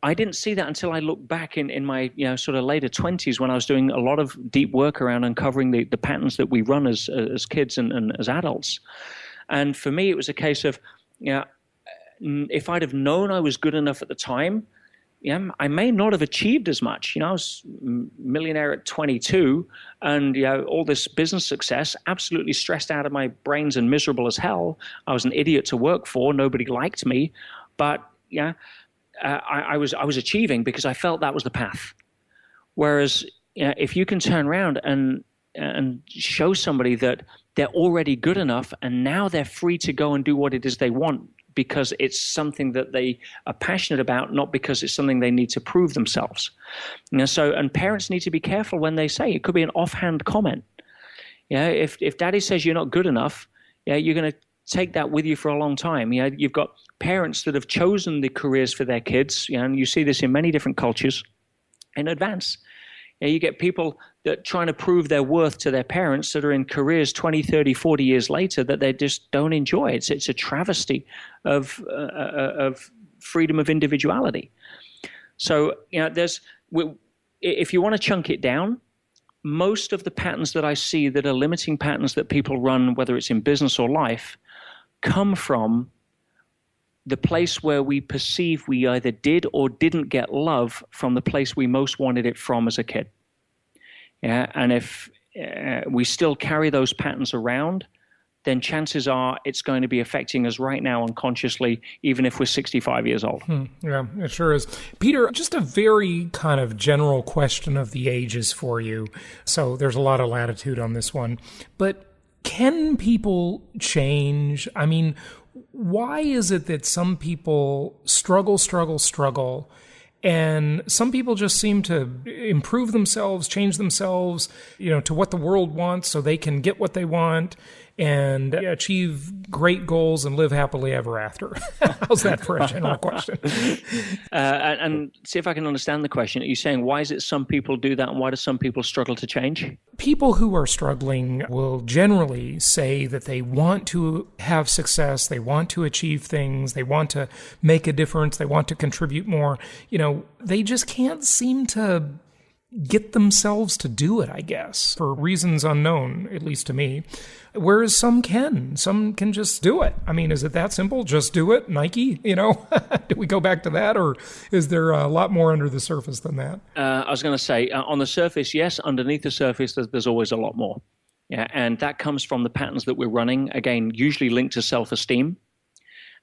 I didn't see that until I looked back in my sort of later 20s when I was doing a lot of deep work around uncovering the patterns that we run as kids and as adults. And for me, it was a case of if I'd have known I was good enough at the time, I may not have achieved as much. I was millionaire at 22 and all this business success, absolutely stressed out of my brains and miserable as hell. I was an idiot to work for. Nobody liked me. But I was achieving because I felt that was the path. Whereas if you can turn around and and show somebody that they're already good enough, and now they're free to go and do what it is they want because it's something that they are passionate about, not because it's something they need to prove themselves. And parents need to be careful when they say it could be an offhand comment. If daddy says you're not good enough, you're going to take that with you for a long time. You've got parents that have chosen the careers for their kids, and you see this in many different cultures in advance. You get people that trying to prove their worth to their parents that are in careers 20, 30, 40 years later that they just don't enjoy. It's a travesty of freedom of individuality. So, if you want to chunk it down, most of the patterns that I see that are limiting patterns that people run, whether it's in business or life, come from the place where we perceive we either did or didn't get love from the place we most wanted it from as a kid. And if we still carry those patterns around, then chances are it's going to be affecting us right now unconsciously, even if we're 65 years old. Yeah, it sure is. Peter, just a very kind of general question of the ages for you. So there's a lot of latitude on this one. But can people change? I mean, why is it that some people struggle, and some people just seem to improve themselves, change themselves, to what the world wants so they can get what they want and achieve great goals and live happily ever after? How's that for a general question? And see if I can understand the question. Are you saying why is it some people do that and why do some people struggle to change? People who are struggling will generally say that they want to have success, they want to achieve things, they want to make a difference, they want to contribute more. They just can't seem to get themselves to do it, I guess, for reasons unknown, at least to me. Whereas some can just do it. I mean, is it that simple? Just do it, Nike, Do we go back to that, or is there a lot more under the surface than that? I was going to say, on the surface, yes. Underneath the surface, there's always a lot more. Yeah, and that comes from the patterns that we're running, again, usually linked to self-esteem.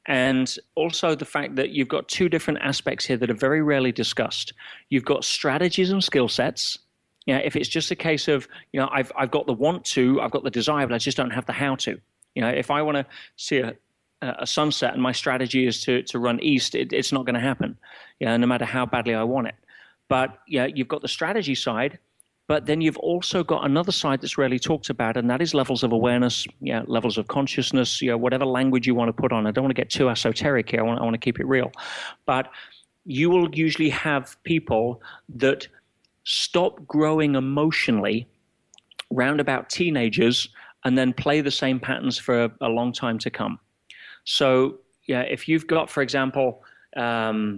And also the fact that you've got two different aspects here that are very rarely discussed. You've got strategies and skill sets. If it's just a case of, I've got the want to, I've got the desire, but I just don't have the how to. If I want to see a sunset and my strategy is to run east, it's not going to happen, no matter how badly I want it. But you've got the strategy side, but then you've also got another side that's rarely talked about, and that is levels of awareness, levels of consciousness, whatever language you want to put on. I don't want to get too esoteric here. I want to keep it real. But you will usually have people that stop growing emotionally round about teenagers and then play the same patterns for a long time to come. So, if you've got, for example, a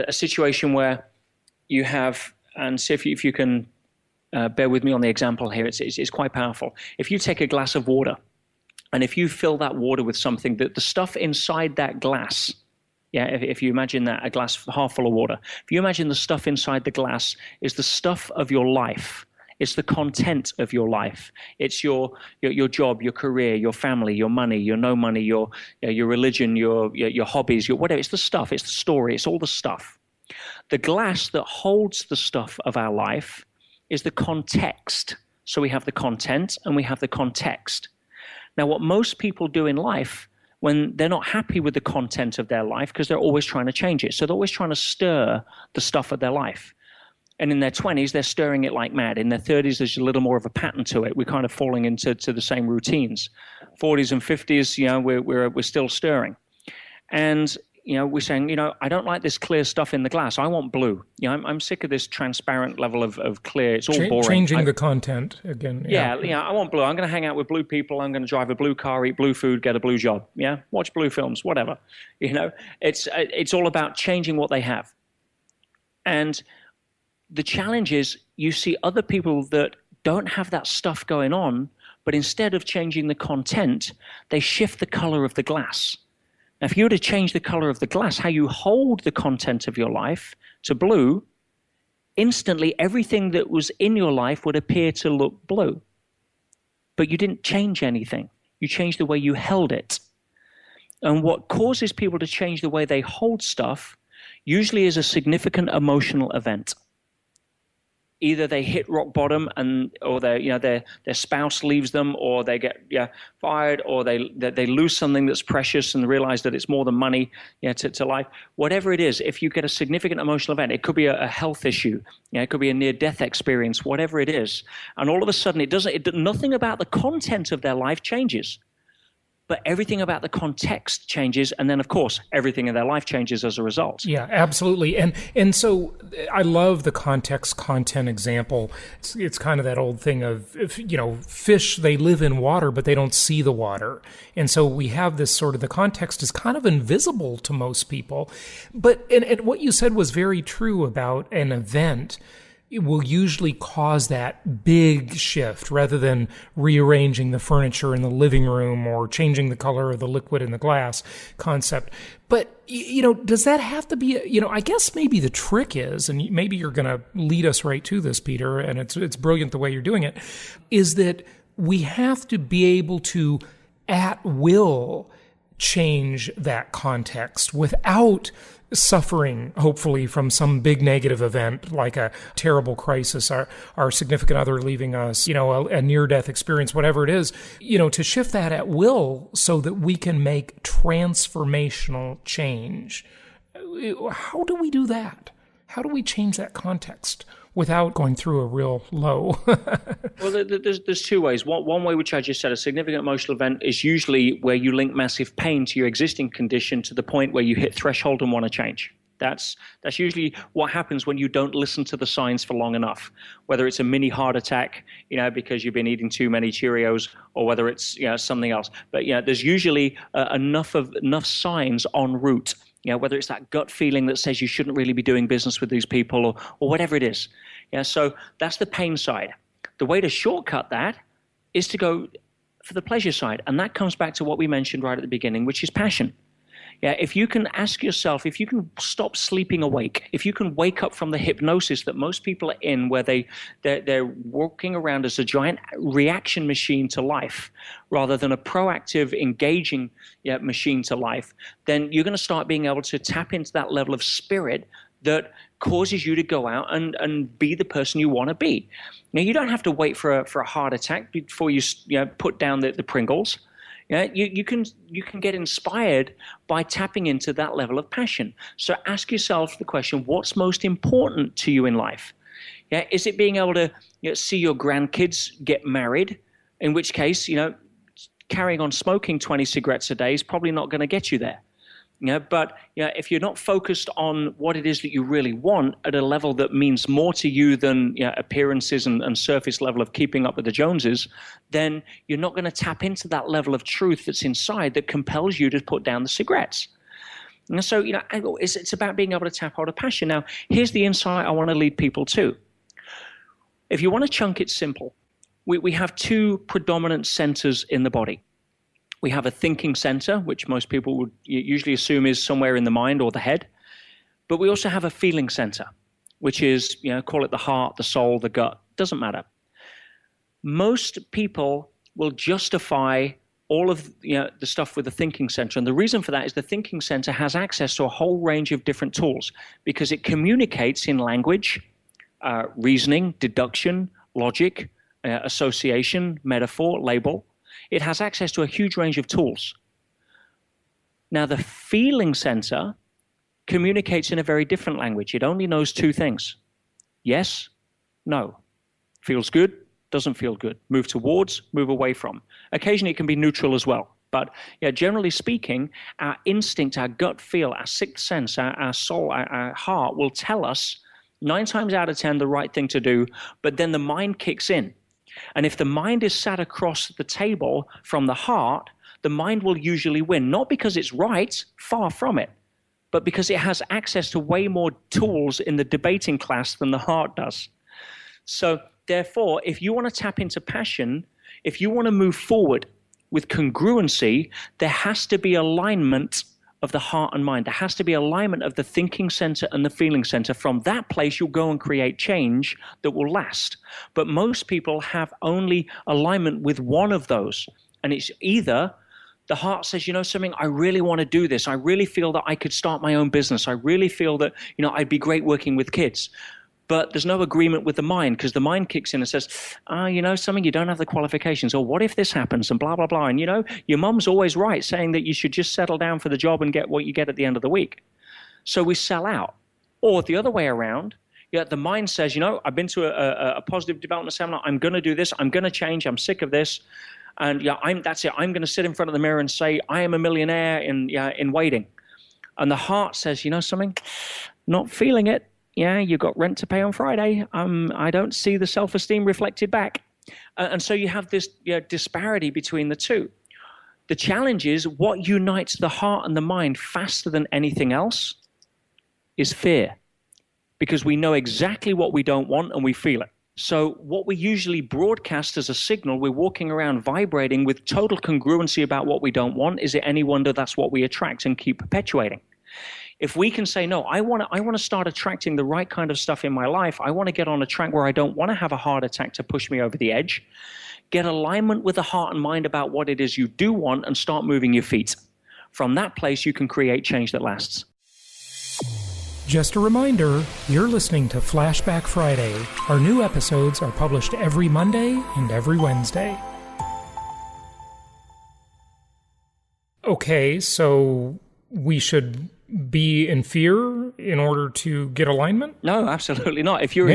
situation where you have, and see if you can bear with me on the example here, it's quite powerful. If you take a glass of water, and if you fill that water with something, that the stuff inside that glass, if you imagine that, a glass half full of water, if you imagine the stuff inside the glass is the stuff of your life, it's the content of your life, it's your job, your career, your family, your money, your no money, your religion, your hobbies, your whatever, it's the stuff, it's the story, it's all the stuff. The glass that holds the stuff of our life is the context. So we have the content and we have the context. Now, what most people do in life when they're not happy with the content of their life, because they're always trying to change it. So they're always trying to stir the stuff of their life. And in their 20s, they're stirring it like mad. In their 30s, there's a little more of a pattern to it. We're kind of falling into the same routines. 40s and 50s, we're still stirring. And we're saying, I don't like this clear stuff in the glass. I want blue. I'm sick of this transparent level of clear. It's all boring. Changing the content again. Yeah, I want blue. I'm going to hang out with blue people. I'm going to drive a blue car, eat blue food, get a blue job. Yeah, watch blue films, whatever. It's all about changing what they have. And the challenge is you see other people that don't have that stuff going on, but instead of changing the content, they shift the color of the glass. Now, if you were to change the color of the glass, how you hold the content of your life to blue, instantly everything that was in your life would appear to look blue. But you didn't change anything. You changed the way you held it. And what causes people to change the way they hold stuff usually is a significant emotional event. either they hit rock bottom or their spouse leaves them, or they get fired, or they lose something that's precious and realize that it's more than money to life. Whatever it is, if you get a significant emotional event, it could be a health issue, it could be a near-death experience, whatever it is, and all of a sudden nothing about the content of their life changes. But everything about the context changes, and then, of course, everything in their life changes as a result. Yeah, absolutely. And so I love the content example. It's kind of that old thing of, fish, they live in water, but they don't see the water. And so we have this sort of, the context is kind of invisible to most people. But and what you said was very true about an event. It will usually cause that big shift rather than rearranging the furniture in the living room or changing the color of the liquid in the glass concept. But, does that have to be, I guess maybe the trick is, and maybe you're going to lead us right to this, Peter, and it's brilliant the way you're doing it, is that we have to be able to, at will, change that context without suffering, hopefully, from some big negative event like a terrible crisis, our significant other leaving us, a near-death experience, whatever it is, to shift that at will so that we can make transformational change. How do we do that? How do we change that context without going through a real low? Well, there's two ways. One way, which I just said, a significant emotional event is usually where you link massive pain to your existing condition to the point where you hit threshold and want to change. That's usually what happens when you don't listen to the signs for long enough, whether it's a mini heart attack, because you've been eating too many Cheerios, or whether it's something else. But there's usually enough signs en route. Whether it's that gut feeling that says you shouldn't really be doing business with these people, or whatever it is. So that's the pain side. The way to shortcut that is to go for the pleasure side. And that comes back to what we mentioned right at the beginning, which is passion. If you can ask yourself, if you can stop sleeping awake, if you can wake up from the hypnosis that most people are in, where they're walking around as a giant reaction machine to life rather than a proactive, engaging machine to life, then you're going to start being able to tap into that level of spirit that causes you to go out and be the person you want to be. Now, you don't have to wait for a heart attack before you put down the Pringles. You can get inspired by tapping into that level of passion. So ask yourself the question, what's most important to you in life? Is it being able to see your grandkids get married? In which case, carrying on smoking 20 cigarettes a day is probably not going to get you there. But if you're not focused on what it is that you really want at a level that means more to you than appearances and surface level of keeping up with the Joneses, then you're not going to tap into that level of truth that's inside that compels you to put down the cigarettes. And so, it's about being able to tap out a passion. Now, here's the insight I want to lead people to. If you want to chunk it simple, we have two predominant centers in the body. We have a thinking center, which most people would usually assume is somewhere in the mind or the head. But we also have a feeling center, which is, call it the heart, the soul, the gut, doesn't matter. Most people will justify all of the stuff with the thinking center. And the reason for that is the thinking center has access to a whole range of different tools because it communicates in language, reasoning, deduction, logic, association, metaphor, label. It has access to a huge range of tools. Now, the feeling center communicates in a very different language. It only knows two things. Yes, no. Feels good, doesn't feel good. Move towards, move away from. Occasionally, it can be neutral as well. But generally speaking, our instinct, our gut feel, our sixth sense, our soul, our heart will tell us 9 times out of 10 the right thing to do, but then the mind kicks in. And if the mind is sat across the table from the heart, the mind will usually win, not because it's right, far from it, but because it has access to way more tools in the debating class than the heart does. So therefore, if you want to tap into passion, if you want to move forward with congruency, there has to be alignment of the heart and mind. There has to be alignment of the thinking center and the feeling center. From that place, you'll go and create change that will last. But most people have only alignment with one of those. And it's either the heart says, something, I really want to do this. I really feel that I could start my own business. I really feel that, I'd be great working with kids. but there's no agreement with the mind, because the mind kicks in and says, something, you don't have the qualifications, or what if this happens, and blah, blah, blah. And, your mom's always right, saying that you should just settle down for the job and get what you get at the end of the week. So we sell out. Or the other way around, the mind says, I've been to a positive development seminar. I'm going to do this. I'm going to change. I'm sick of this. And that's it. I'm going to sit in front of the mirror and say, I am a millionaire in waiting. And the heart says, something, not feeling it. Yeah, you got rent to pay on Friday. I don't see the self-esteem reflected back. And so you have this disparity between the two. The challenge is, what unites the heart and the mind faster than anything else is fear. Because we know exactly what we don't want and we feel it. So what we usually broadcast as a signal, we're walking around vibrating with total congruency about what we don't want. Is it any wonder that's what we attract and keep perpetuating? If we can say, no, I want to start attracting the right kind of stuff in my life. I want to get on a track where I don't want to have a heart attack to push me over the edge. Get alignment with the heart and mind about what it is you do want and start moving your feet. From that place, you can create change that lasts. Just a reminder, you're listening to Flashback Friday. Our new episodes are published every Monday and every Wednesday. Okay, so we should be in fear in order to get alignment? No, absolutely not. If you're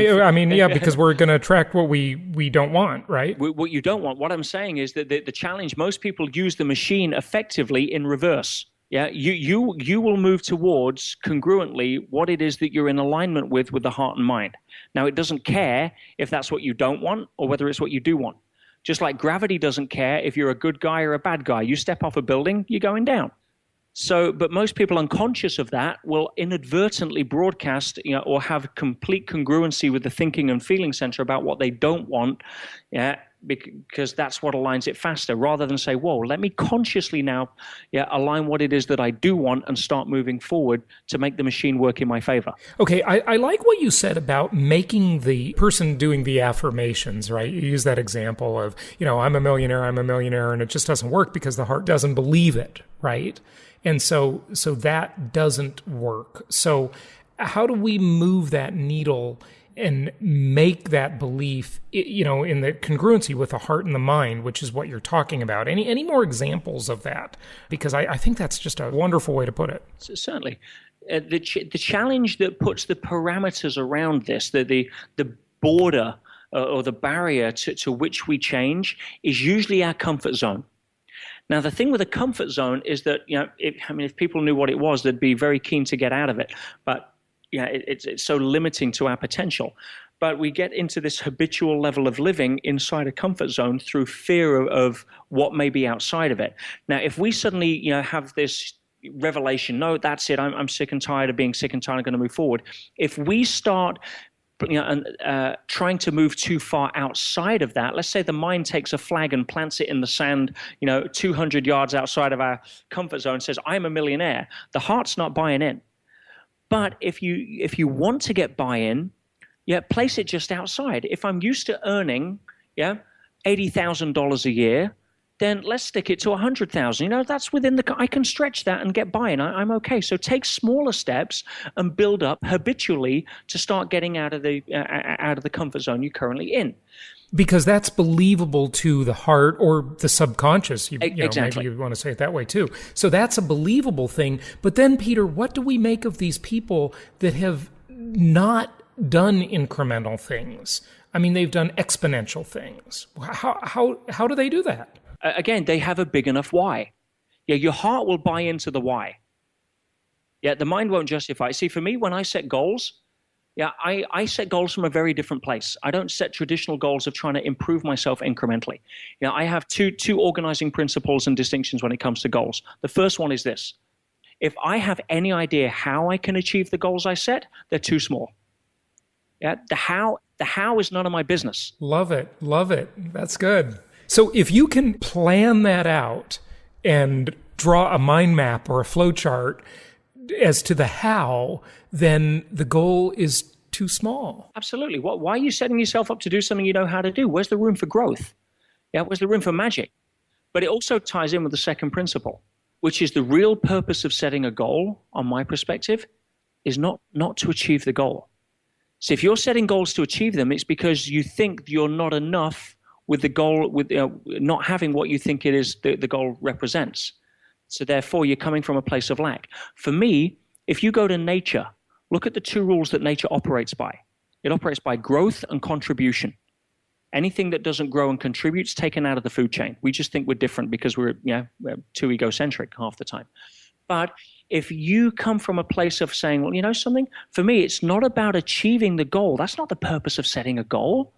because we're going to attract what we don't want, right? What you don't want. What I'm saying is that the challenge, most people use the machine effectively in reverse. Yeah, you will move towards congruently what it is that you're in alignment with the heart and mind. Now, it doesn't care if that's what you don't want or whether it's what you do want. Just like gravity doesn't care if you're a good guy or a bad guy. You step off a building, you're going down. So, but most people unconscious of that will inadvertently broadcast, or have complete congruency with the thinking and feeling center about what they don't want, because that's what aligns it faster, rather than say, whoa, let me consciously now align what it is that I do want and start moving forward to make the machine work in my favor. Okay, I like what you said about making the person doing the affirmations, right? You use that example of, I'm a millionaire, and it just doesn't work because the heart doesn't believe it, right? And so that doesn't work. So how do we move that needle and make that belief, in the congruency with the heart and the mind, which is what you're talking about? Any more examples of that? Because I think that's just a wonderful way to put it. Certainly. The challenge that puts the parameters around this, the border or the barrier to which we change, is usually our comfort zone. Now, the thing with a comfort zone is that, if people knew what it was, they'd be very keen to get out of it. But it's so limiting to our potential. But we get into this habitual level of living inside a comfort zone through fear of what may be outside of it. Now, if we suddenly, have this revelation, no, that's it, I'm sick and tired of being sick and tired, I'm going to move forward. If we start trying to move too far outside of that, let's say the mind takes a flag and plants it in the sand, 200 yards outside of our comfort zone, and says, I'm a millionaire. The heart's not buying in. But if you want to get buy-in, place it just outside. If I'm used to earning, $80,000 a year, then let's stick it to 100,000. That's within I can stretch that and get buy-in. I'm okay. So take smaller steps and build up habitually to start getting out of the comfort zone you're currently in. Because that's believable to the heart or the subconscious. Exactly. Maybe you want to say it that way too. So that's a believable thing. But then, Peter, what do we make of these people that have not done incremental things? I mean, they've done exponential things. How do they do that? Again, they have a big enough why. Your heart will buy into the why. The mind won't justify it. See, for me, when I set goals, I set goals from a very different place. I don't set traditional goals of trying to improve myself incrementally. I have two organizing principles and distinctions when it comes to goals. The first one is this. If I have any idea how I can achieve the goals I set, they're too small. The how is none of my business. Love it. That's good. So if you can plan that out and draw a mind map or a flow chart as to the how, then the goal is too small. Absolutely. Why are you setting yourself up to do something you know how to do? Where's the room for growth? Where's the room for magic? But it also ties in with the second principle, which is the real purpose of setting a goal, on my perspective, is not to achieve the goal. So if you're setting goals to achieve them, it's because you think you're not enough with the goal, with not having what you think it is the goal represents. So therefore, you're coming from a place of lack. For me, if you go to nature, look at the two rules that nature operates by. It operates by growth and contribution. Anything that doesn't grow and contribute is taken out of the food chain. We just think we're different because we're too egocentric half the time. But if you come from a place of saying, well, you know something? For me, it's not about achieving the goal. That's not the purpose of setting a goal.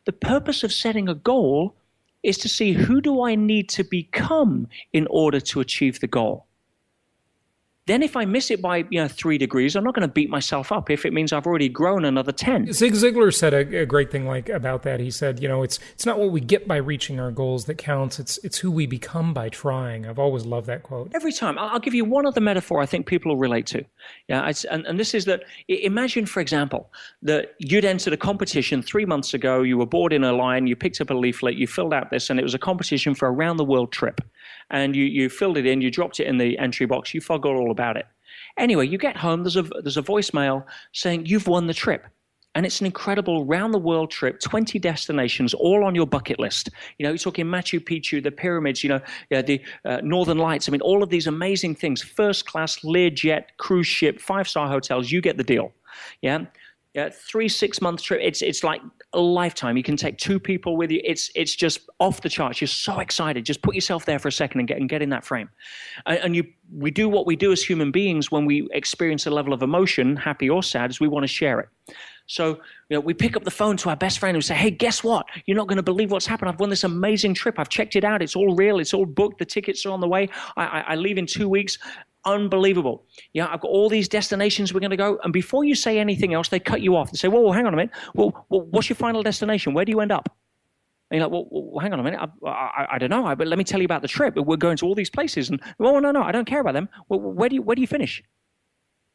The purpose of setting a goal is to see who do I need to become in order to achieve the goal. Then if I miss it by 3 degrees, I'm not going to beat myself up if it means I've already grown another 10. Zig Ziglar said a great thing about that. He said, it's not what we get by reaching our goals that counts. It's who we become by trying. I've always loved that quote. Every time. I'll give you one other metaphor I think people will relate to. And this is that, imagine, for example, that you'd entered a competition 3 months ago. You were bored in a line. You picked up a leaflet. You filled out this, and it was a competition for a round-the-world trip. And you filled it in. You dropped it in the entry box. You forgot all about it. Anyway, you get home, there's a voicemail saying you've won the trip. And it's an incredible round-the-world trip, 20 destinations, all on your bucket list. You're talking Machu Picchu, the pyramids, the Northern Lights. I mean, all of these amazing things, first-class Learjet, cruise ship, 5-star hotels, you get the deal. Yeah, 3-6 month trip. It's like a lifetime. You can take 2 people with you. It's just off the charts. You're so excited. Just put yourself there for a second and get in that frame. And we do what we do as human beings when we experience a level of emotion, happy or sad, is we want to share it. So we pick up the phone to our best friend and we say, hey, guess what? You're not going to believe what's happened. I've won this amazing trip. I've checked it out. It's all real. It's all booked. The tickets are on the way. I leave in 2 weeks. Unbelievable. I've got all these destinations we're going to go. And before you say anything else, they cut you off. They say, well, hang on a minute. Well, what's your final destination? Where do you end up? And you're like, well, hang on a minute. I don't know. But let me tell you about the trip. We're going to all these places. And, well, no, I don't care about them. Well, where do you finish?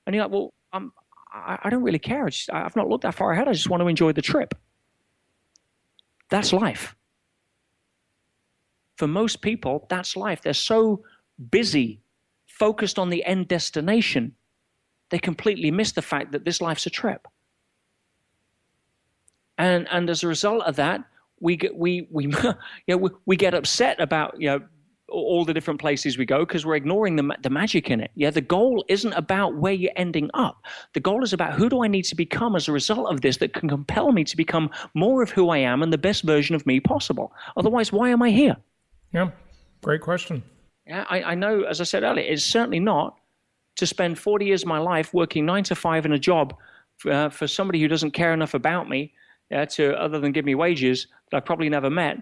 And you're like, well, I don't really care. I've not looked that far ahead. I just want to enjoy the trip. That's life. For most people, that's life. They're so busy, focused on the end destination, they completely miss the fact that this life's a trip. And as a result of that, we get upset about all the different places we go because we're ignoring the magic in it. The goal isn't about where you're ending up. The goal is about who do I need to become as a result of this that can compel me to become more of who I am and the best version of me possible. Otherwise, why am I here? Yeah, great question. Yeah, I know, as I said earlier, it's certainly not to spend 40 years of my life working 9 to 5 in a job for somebody who doesn't care enough about me to other than give me wages that I probably never met,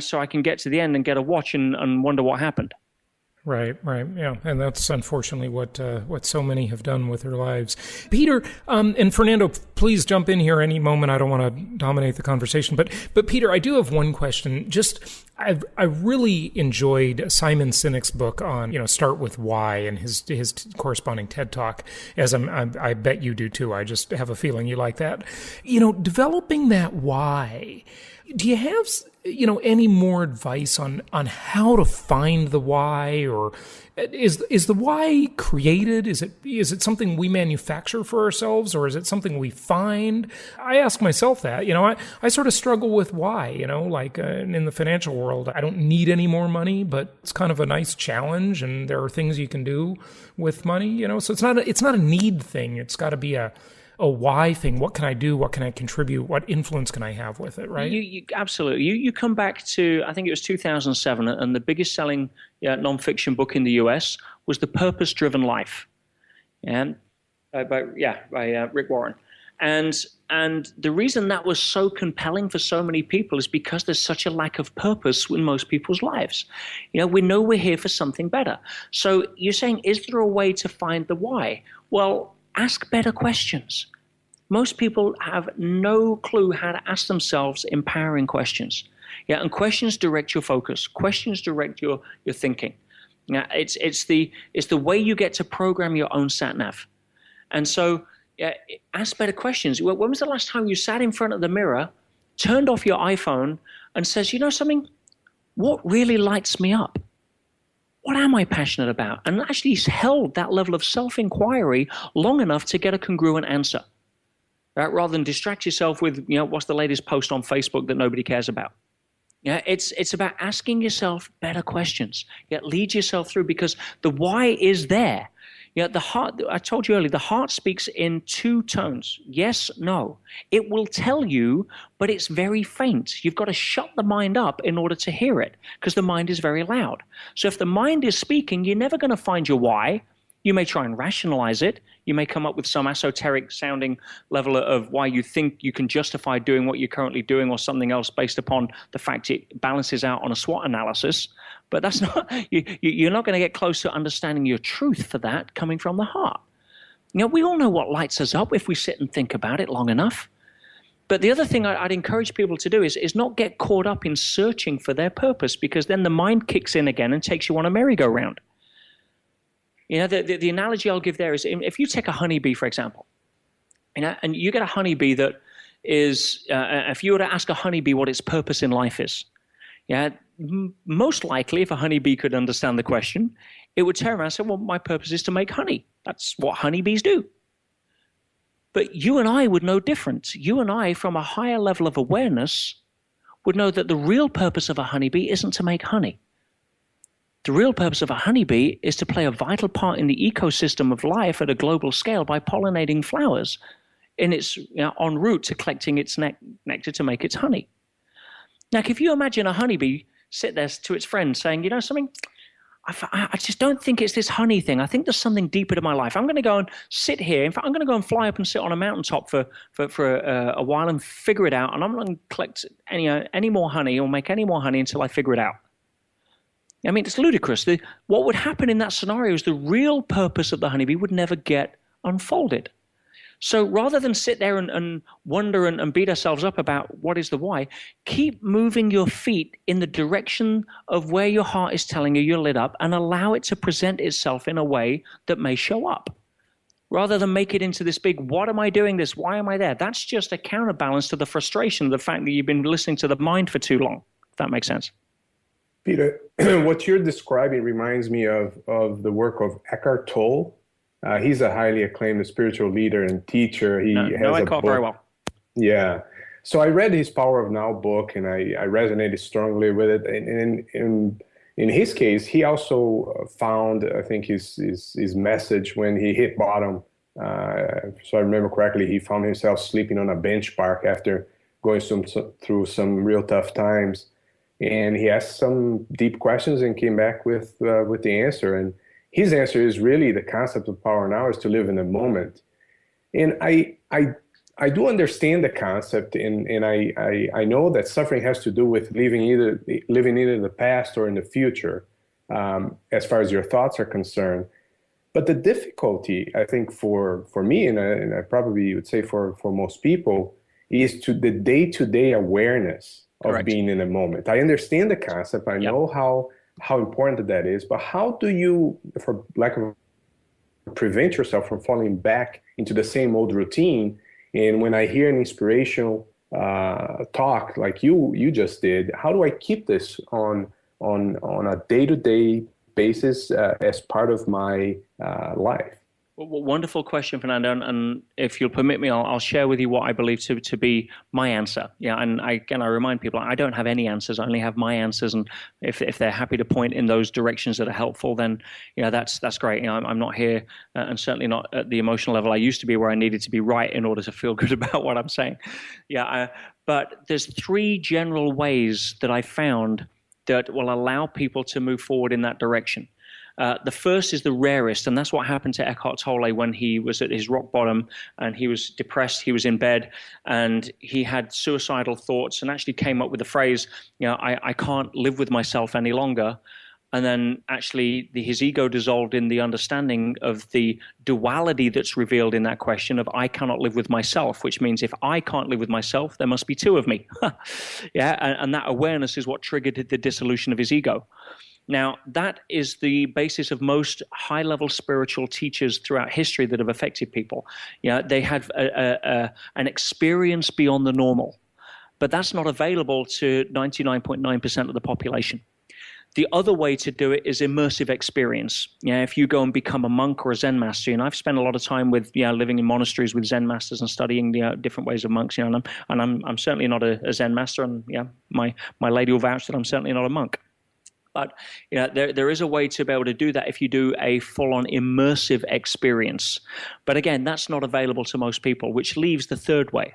so I can get to the end and get a watch and wonder what happened. Right, yeah, and that's unfortunately what so many have done with their lives. Peter and Fernando, please jump in here any moment. I don't want to dominate the conversation, but Peter, I do have one question. I really enjoyed Simon Sinek's book on Start with Why and his corresponding TED Talk, as I bet you do too. I just have a feeling you like that. Developing that why. Do you have any more advice on how to find the why, or is the why created? Is it something we manufacture for ourselves, or is it something we find? I ask myself that. I sort of struggle with why. In the financial world, I don't need any more money, but it's kind of a nice challenge, and there are things you can do with money. So it's not a need thing. It's got to be a why thing. What can I do? What can I contribute? What influence can I have with it, right? You absolutely. You come back to, I think it was 2007, and the biggest selling nonfiction book in the US was The Purpose-Driven Life, by Rick Warren. And the reason that was so compelling for so many people is because there's such a lack of purpose in most people's lives. We know we're here for something better. So you're saying, is there a way to find the why? Well, ask better questions. Most people have no clue how to ask themselves empowering questions. And questions direct your focus. Questions direct your thinking. It's the way you get to program your own sat-nav. And so ask better questions. When was the last time you sat in front of the mirror, turned off your iPhone, and says, something, what really lights me up? What am I passionate about? And actually held that level of self-inquiry long enough to get a congruent answer. rather than distract yourself with, what's the latest post on Facebook that nobody cares about. Yeah, it's about asking yourself better questions. Lead yourself through, because the why is there. The heart, I told you earlier, the heart speaks in two tones. Yes, no. It will tell you, but it's very faint. You've got to shut the mind up in order to hear it, because the mind is very loud. So if the mind is speaking, you're never going to find your why. You may try and rationalize it. You may come up with some esoteric sounding level of why you think you can justify doing what you're currently doing or something else based upon the fact it balances out on a SWOT analysis. But that's not, you're not going to get close to understanding your truth for that coming from the heart. We all know what lights us up if we sit and think about it long enough. But the other thing I'd encourage people to do is not get caught up in searching for their purpose, because then the mind kicks in again and takes you on a merry-go-round. The analogy I'll give there is, if you take a honeybee, for example, and you get a honeybee that is, if you were to ask a honeybee what its purpose in life is, most likely, if a honeybee could understand the question, it would turn around and say, well, my purpose is to make honey. That's what honeybees do. But you and I would know different. You and I, from a higher level of awareness, would know that the real purpose of a honeybee isn't to make honey. The real purpose of a honeybee is to play a vital part in the ecosystem of life at a global scale by pollinating flowers in its en route to collecting its nectar to make its honey. Now, if you imagine a honeybee sit there to its friend saying, something, I just don't think it's this honey thing. I think there's something deeper to my life. I'm going to go and sit here. In fact, I'm going to go and fly up and sit on a mountaintop for a while and figure it out. And I'm not going to collect any more honey or make any more honey until I figure it out. I mean, it's ludicrous. What would happen in that scenario is the real purpose of the honeybee would never get unfolded. So rather than sit there and wonder and beat ourselves up about what is the why, keep moving your feet in the direction of where your heart is telling you you're lit up, and allow it to present itself in a way that may show up. Rather than make it into this big, what am I doing this? Why am I there? That's just a counterbalance to the frustration of the fact that you've been listening to the mind for too long, if that makes sense. Peter, what you're describing reminds me of the work of Eckhart Tolle. He's a highly acclaimed spiritual leader and teacher. He has a book. Very well. Yeah. So I read his Power of Now book, and I resonated strongly with it. And in his case, he also found, I think, his message when he hit bottom. So I remember correctly, he found himself sleeping on a bench park after going through some real tough times. And he asked some deep questions and came back with the answer. And his answer is really the concept of power now is to live in the moment. And I do understand the concept, and I know that suffering has to do with living either in the past or in the future, as far as your thoughts are concerned. But the difficulty, I think, for me, and I probably would say for most people, is to the day-to-day awareness of Correct. Being in the moment. I understand the concept. I know how important that is, but how do you, for lack of, prevent yourself from falling back into the same old routine? And when I hear an inspirational talk like you just did, how do I keep this on a day-to-day basis as part of my life? Well, wonderful question, Fernando. And if you'll permit me, I'll share with you what I believe to be my answer. Yeah, and I remind people I don't have any answers. I only have my answers. And if they're happy to point in those directions that are helpful, then that's great. I'm not here, and certainly not at the emotional level I used to be, where I needed to be right in order to feel good about what I'm saying. But there's three general ways that I found that will allow people to move forward in that direction. The first is the rarest, and that's what happened to Eckhart Tolle when he was at his rock bottom and he was depressed. He was in bed and he had suicidal thoughts and actually came up with the phrase, I can't live with myself any longer. And then actually his ego dissolved in the understanding of the duality that's revealed in that question of I cannot live with myself, which means if I can't live with myself, there must be two of me. And that awareness is what triggered the dissolution of his ego. Now, that is the basis of most high-level spiritual teachers throughout history that have affected people. They had an experience beyond the normal, but that's not available to 99.9% of the population. The other way to do it is immersive experience. If you go and become a monk or a Zen master, and I've spent a lot of time with living in monasteries with Zen masters and studying the different ways of monks. And I'm certainly not a Zen master, and my lady will vouch that I'm certainly not a monk. But there is a way to be able to do that if you do a full-on immersive experience. But again, that's not available to most people, which leaves the third way.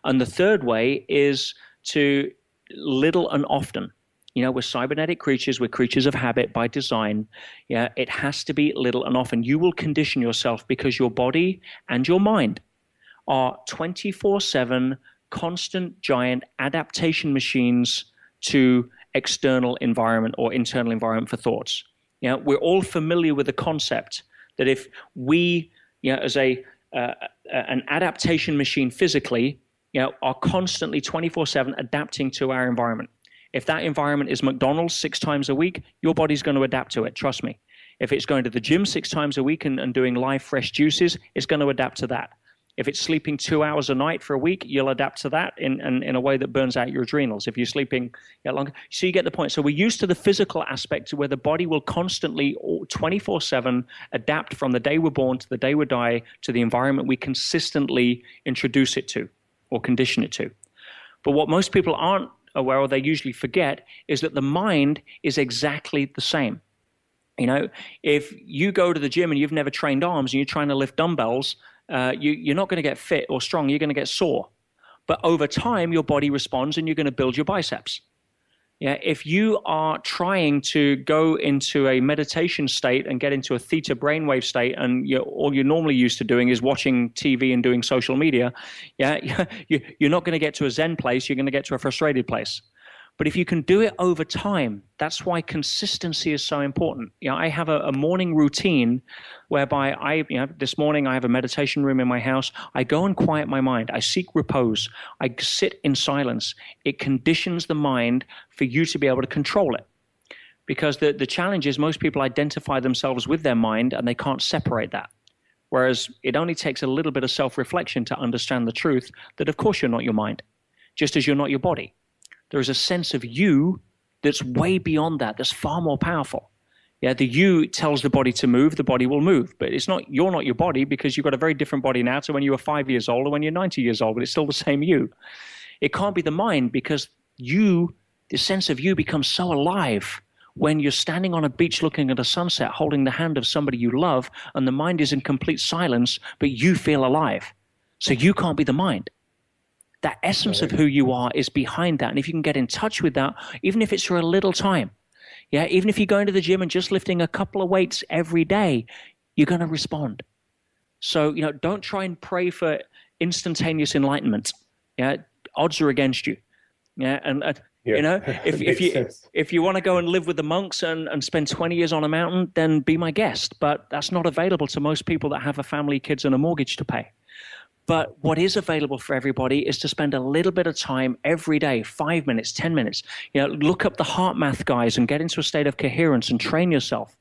And the third way is to little and often. We're cybernetic creatures. We're creatures of habit by design. It has to be little and often. You will condition yourself because your body and your mind are 24/7 constant giant adaptation machines to external environment or internal environment for thoughts. We're all familiar with the concept that if we, as an adaptation machine physically, are constantly 24/7 adapting to our environment. If that environment is McDonald's 6 times a week, your body's going to adapt to it, trust me. If it's going to the gym 6 times a week and doing live fresh juices, it's going to adapt to that. If it's sleeping 2 hours a night for a week, you'll adapt to that in a way that burns out your adrenals. If you're sleeping longer, so you get the point. So we're used to the physical aspect where the body will constantly 24/7 adapt from the day we're born to the day we die to the environment we consistently introduce it to or condition it to. But what most people aren't aware, or they usually forget, is that the mind is exactly the same. If you go to the gym and you've never trained arms and you're trying to lift dumbbells, you're not going to get fit or strong. You're going to get sore. But over time, your body responds and you're going to build your biceps. If you are trying to go into a meditation state and get into a theta brainwave state, and all you're normally used to doing is watching TV and doing social media, you're not going to get to a Zen place. You're going to get to a frustrated place. But if you can do it over time, that's why consistency is so important. I have a morning routine whereby this morning I have a meditation room in my house. I go and quiet my mind. I seek repose. I sit in silence. It conditions the mind for you to be able to control it. Because the challenge is most people identify themselves with their mind and they can't separate that. Whereas it only takes a little bit of self-reflection to understand the truth that, of course, you're not your mind, just as you're not your body. There is a sense of you that's way beyond that, that's far more powerful. The you tells the body to move, the body will move. But you're not your body because you've got a very different body now to when you were 5 years old or when you're 90 years old, but it's still the same you. It can't be the mind because the sense of you becomes so alive when you're standing on a beach looking at a sunset, holding the hand of somebody you love, and the mind is in complete silence, but you feel alive. So you can't be the mind. That essence of who you are is behind that. And if you can get in touch with that, even if it's for a little time, even if you go into the gym and just lifting a couple of weights every day, you're going to respond. So, don't try and pray for instantaneous enlightenment. Odds are against you. If you want to go and live with the monks and spend 20 years on a mountain, then be my guest. But that's not available to most people that have a family, kids, and a mortgage to pay. But what is available for everybody is to spend a little bit of time every day, 5 minutes, 10 minutes. Look up the heart math guys and get into a state of coherence and train yourself.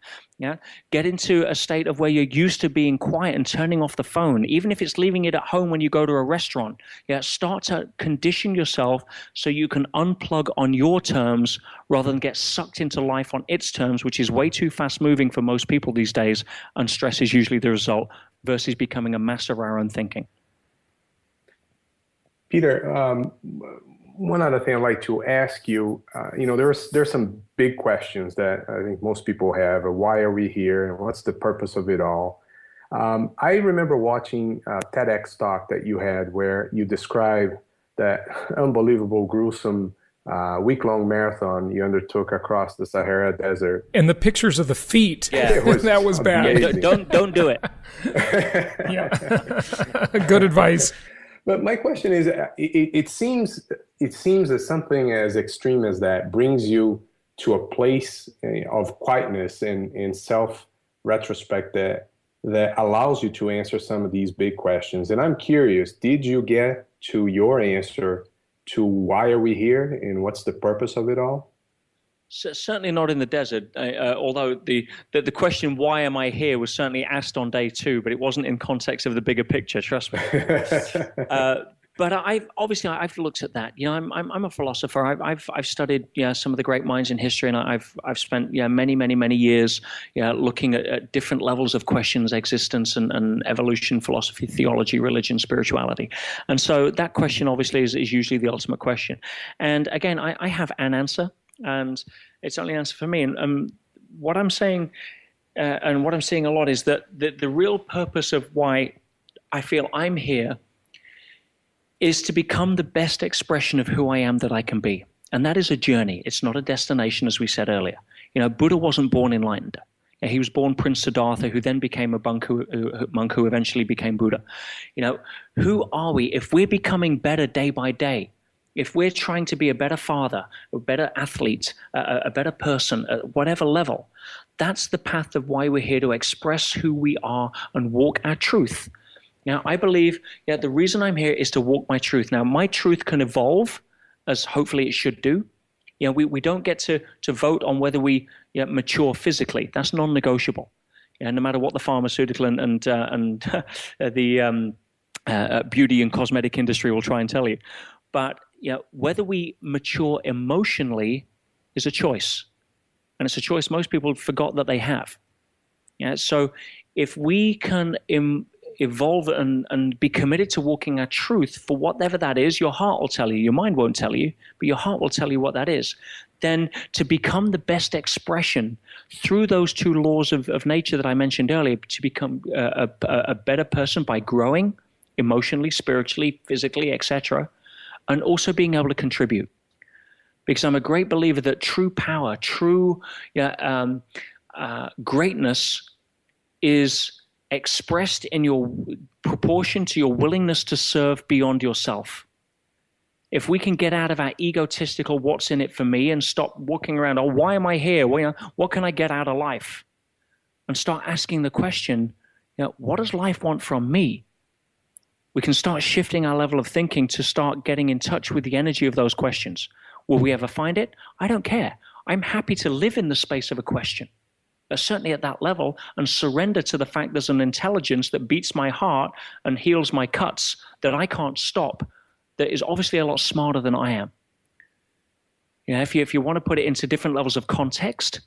Get into a state of where you're used to being quiet and turning off the phone, even if it's leaving it at home when you go to a restaurant. Start to condition yourself so you can unplug on your terms rather than get sucked into life on its terms, which is way too fast moving for most people these days, and stress is usually the result, versus becoming a master of our own thinking. Peter, one other thing I'd like to ask you, there's some big questions that I think most people have. Why are we here? And what's the purpose of it all? I remember watching a TEDx talk that you had where you described that unbelievable, gruesome week-long marathon you undertook across the Sahara Desert. And the pictures of the feet, that was bad. Don't do it. Good advice. But my question is, it seems that something as extreme as that brings you to a place of quietness and self-retrospect that allows you to answer some of these big questions. And I'm curious, did you get to your answer to why are we here and what's the purpose of it all? Certainly not in the desert, although the question, why am I here, was certainly asked on day 2, but it wasn't in context of the bigger picture, trust me. But I've looked at that. I'm a philosopher. I've studied some of the great minds in history, and I've spent many years looking at different levels of questions, existence and evolution, philosophy, theology, religion, spirituality. And so that question obviously is usually the ultimate question. And again, I have an answer, and it's only an answer for me. And what I'm saying, and what I'm seeing a lot, is that the real purpose of why I feel I'm here is to become the best expression of who I am that I can be. And that is a journey. It's not a destination, as we said earlier. Buddha wasn't born enlightened. He was born Prince Siddhartha, who then became a monk who eventually became Buddha. Who are we if we're becoming better day by day? If we're trying to be a better father, a better athlete, a better person, at whatever level, that's the path of why we're here, to express who we are and walk our truth. Now, I believe the reason I'm here is to walk my truth. Now, my truth can evolve, as hopefully it should do. We don't get to vote on whether we mature physically. That's non-negotiable. No matter what the pharmaceutical and the beauty and cosmetic industry will try and tell you. But whether we mature emotionally is a choice. And it's a choice most people forgot that they have. So if we can evolve and be committed to walking our truth for whatever that is, your heart will tell you, your mind won't tell you, but your heart will tell you what that is. Then to become the best expression through those two laws of nature that I mentioned earlier, to become a better person by growing emotionally, spiritually, physically, etc., and also being able to contribute. Because I'm a great believer that true power, true greatness is expressed in your proportion to your willingness to serve beyond yourself. If we can get out of our egotistical what's in it for me and stop walking around, why am I here? What can I get out of life? And start asking the question, what does life want from me? We can start shifting our level of thinking to start getting in touch with the energy of those questions. Will we ever find it? I don't care. I'm happy to live in the space of a question. Certainly at that level, and surrender to the fact there's an intelligence that beats my heart and heals my cuts that I can't stop, that is obviously a lot smarter than I am. If you want to put it into different levels of context,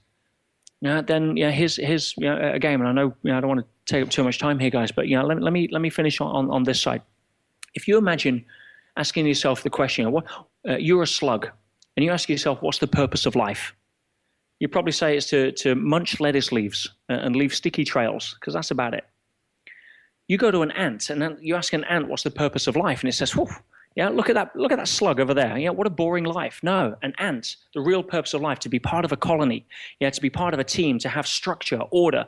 then here's again, and I know I don't want to take up too much time here, guys, but let me finish on this side. If you imagine asking yourself the question, you're a slug, and you ask yourself, what's the purpose of life? You probably say it's to munch lettuce leaves and leave sticky trails, because that's about it. You go to an ant, and then you ask an ant, what's the purpose of life? And it says, look at that slug over there. What a boring life. No, an ant, the real purpose of life, to be part of a colony, to be part of a team, to have structure, order,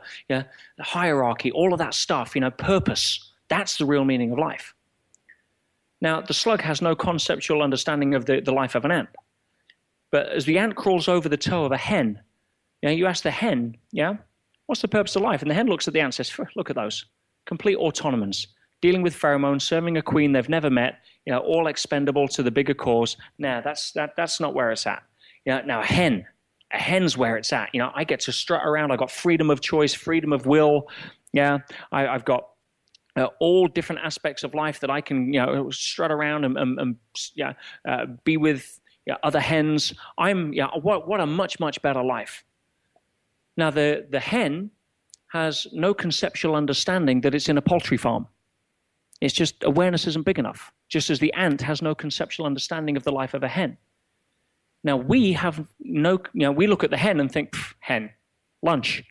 hierarchy, all of that stuff, purpose. That's the real meaning of life. Now, the slug has no conceptual understanding of the life of an ant. But as the ant crawls over the toe of a hen, you ask the hen, what's the purpose of life? And the hen looks at the ant and says, look at those, complete autonomous, dealing with pheromones, serving a queen they've never met, all expendable to the bigger cause. Now, that's not where it's at. Now, a hen's where it's at. I get to strut around. I've got freedom of choice, freedom of will. I've got all different aspects of life that I can, strut around and be with other hens. What a much better life. Now, the hen has no conceptual understanding that it's in a poultry farm. It's just awareness isn't big enough, just as the ant has no conceptual understanding of the life of a hen. Now, we have we look at the hen and think, hen, lunch.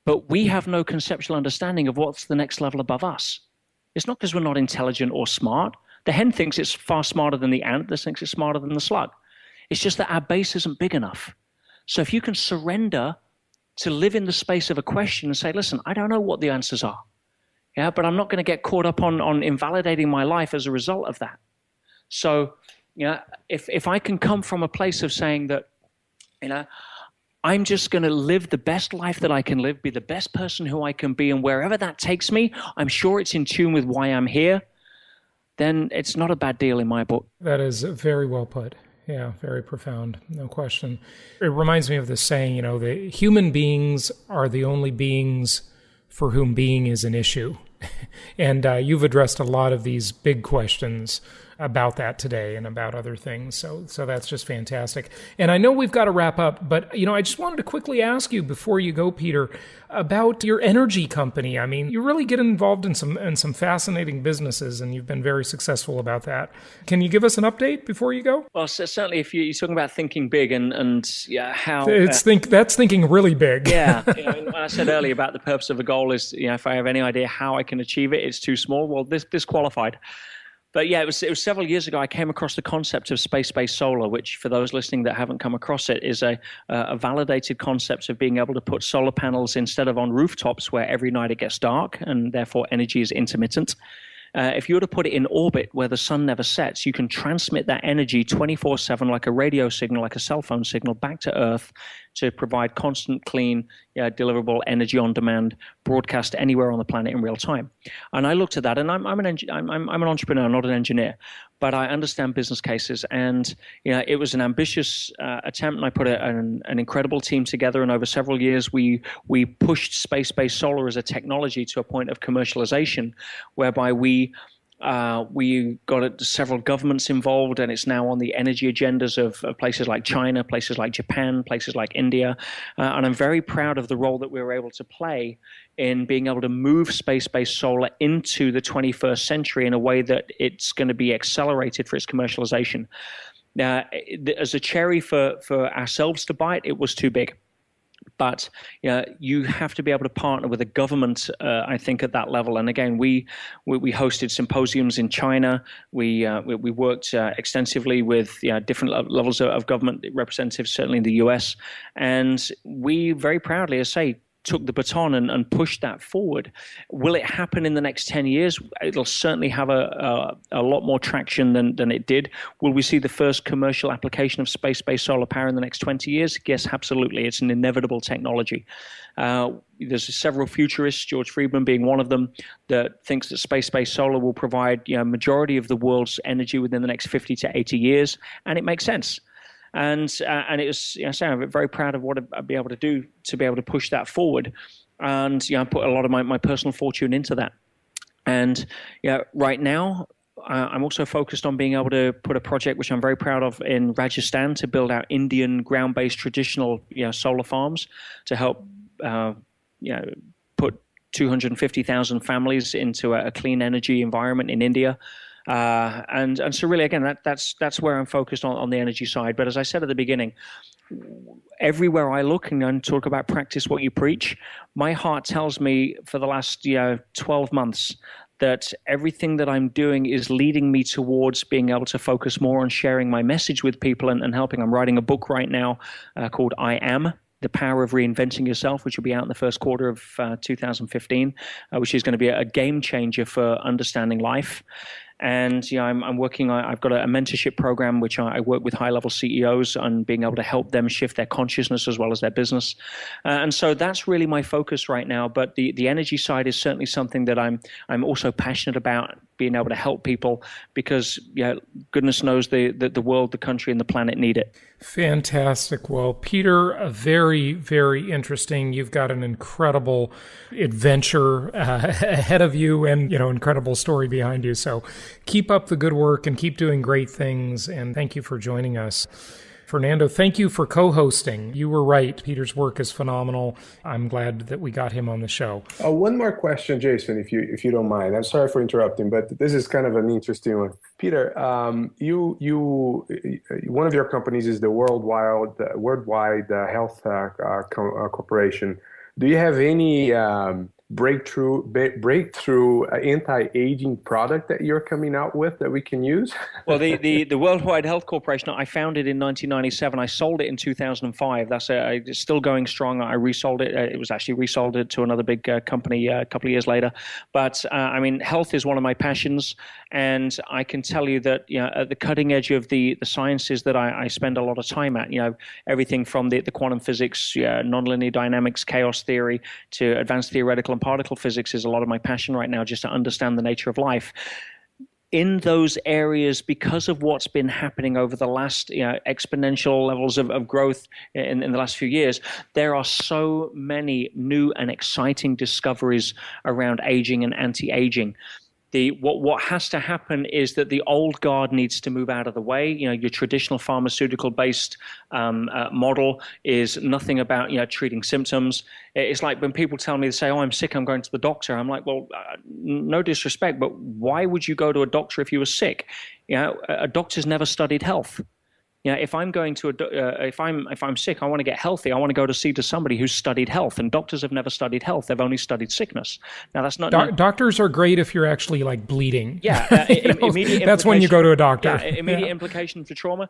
But we have no conceptual understanding of what's the next level above us. It's not because we're not intelligent or smart. The hen thinks it's far smarter than the ant. This thinks it's smarter than the slug. It's just that our base isn't big enough. So if you can surrender to live in the space of a question and say, listen, I don't know what the answers are. But I'm not going to get caught up on invalidating my life as a result of that. So, if I can come from a place of saying that, I'm just going to live the best life that I can live, be the best person who I can be, and wherever that takes me, I'm sure it's in tune with why I'm here, then it's not a bad deal in my book. That is very well put. Yeah, very profound, no question. It reminds me of this saying, the human beings are the only beings for whom being is an issue. And you've addressed a lot of these big questions about that today and about other things. So that's just fantastic. And I know we've got to wrap up, but I just wanted to quickly ask you before you go, Peter, about your energy company. I mean, you really get involved in some fascinating businesses, and you've been very successful about that. Can you give us an update before you go? Well, certainly, if you're talking about thinking big and how that's thinking really big. Yeah, when I said earlier about the purpose of a goal is, if I have any idea how I can achieve it, it's too small. Well, this qualified. But yeah, it was several years ago I came across the concept of space-based solar, which for those listening that haven't come across it is a validated concept of being able to put solar panels instead of on rooftops where every night it gets dark and therefore energy is intermittent. If you were to put it in orbit where the sun never sets, you can transmit that energy 24/7 like a radio signal, like a cell phone signal, back to Earth to provide constant, clean, deliverable energy on demand, broadcast anywhere on the planet in real time. And I looked at that, and I'm an entrepreneur, not an engineer, but I understand business cases. And it was an ambitious attempt, and I put an incredible team together. And over several years, we pushed space-based solar as a technology to a point of commercialization, whereby we got several governments involved, and it's now on the energy agendas of places like China, places like Japan, places like India. And I'm very proud of the role that we were able to play in being able to move space-based solar into the 21st century in a way that it's going to be accelerated for its commercialization. As a cherry for ourselves to bite, it was too big. But you have to be able to partner with a government, I think, at that level. And again, we hosted symposiums in China. We worked extensively with different levels of government representatives, certainly in the U.S. And we very proudly, as I say, took the baton and pushed that forward. Will it happen in the next 10 years? It'll certainly have a lot more traction than it did. Will we see the first commercial application of space-based solar power in the next 20 years? Yes, absolutely. It's an inevitable technology. There's several futurists, George Friedman being one of them, that thinks that space-based solar will provide majority of the world's energy within the next 50 to 80 years, and it makes sense. And it was, I'm very proud of what I'd be able to do to be able to push that forward. And I put a lot of my personal fortune into that. And right now, I'm also focused on being able to put a project which I'm very proud of in Rajasthan to build out Indian ground-based traditional solar farms to help put 250,000 families into a clean energy environment in India. And so really, again, that's where I'm focused on the energy side. But as I said at the beginning, everywhere I look and talk about practice what you preach, my heart tells me for the last 12 months that everything that I'm doing is leading me towards being able to focus more on sharing my message with people and helping. I'm writing a book right now called I Am, The Power of Reinventing Yourself, which will be out in the first quarter of 2015, which is going to be a game changer for understanding life. And I'm working. I've got a mentorship program which I work with high-level CEOs on being able to help them shift their consciousness as well as their business. And so that's really my focus right now. But the energy side is certainly something that I'm also passionate about, being able to help people, because goodness knows the world, the country, and the planet need it. Fantastic. Well, Peter, very, very interesting. You've got an incredible adventure ahead of you, and incredible story behind you. So keep up the good work and keep doing great things. And thank you for joining us. Fernando, thank you for co-hosting. You were right. Peter's work is phenomenal. I'm glad that we got him on the show. One more question, Jason, if you don't mind. I'm sorry for interrupting, but this is kind of an interesting one. Peter, you one of your companies is the Worldwide Health Corporation. Do you have any breakthrough anti-aging product that you're coming out with that we can use? Well, the Worldwide Health Corporation, I founded in 1997. I sold it in 2005. It's still going strong. I resold it. It was actually resold it to another big company a couple of years later. But health is one of my passions, and I can tell you that at the cutting edge of the sciences that I spend a lot of time at, everything from the quantum physics, nonlinear dynamics, chaos theory, to advanced theoretical and particle physics is a lot of my passion right now, just to understand the nature of life. in those areas, because of what's been happening over the last exponential levels of growth in the last few years, there are so many new and exciting discoveries around aging and anti-aging. What has to happen is that the old guard needs to move out of the way. Your traditional pharmaceutical-based model is nothing about treating symptoms. It's like when people tell me, they say, "Oh, I'm sick, I'm going to the doctor." I'm like, well, no disrespect, but why would you go to a doctor if you were sick? A doctor's never studied health. If I'm going to if I'm sick, I want to get healthy. I want to go to see somebody who's studied health, and doctors have never studied health. They've only studied sickness. Now that's not doctors are great if you're actually like bleeding. Yeah, immediate. That's when you go to a doctor. Yeah, immediate implication for trauma.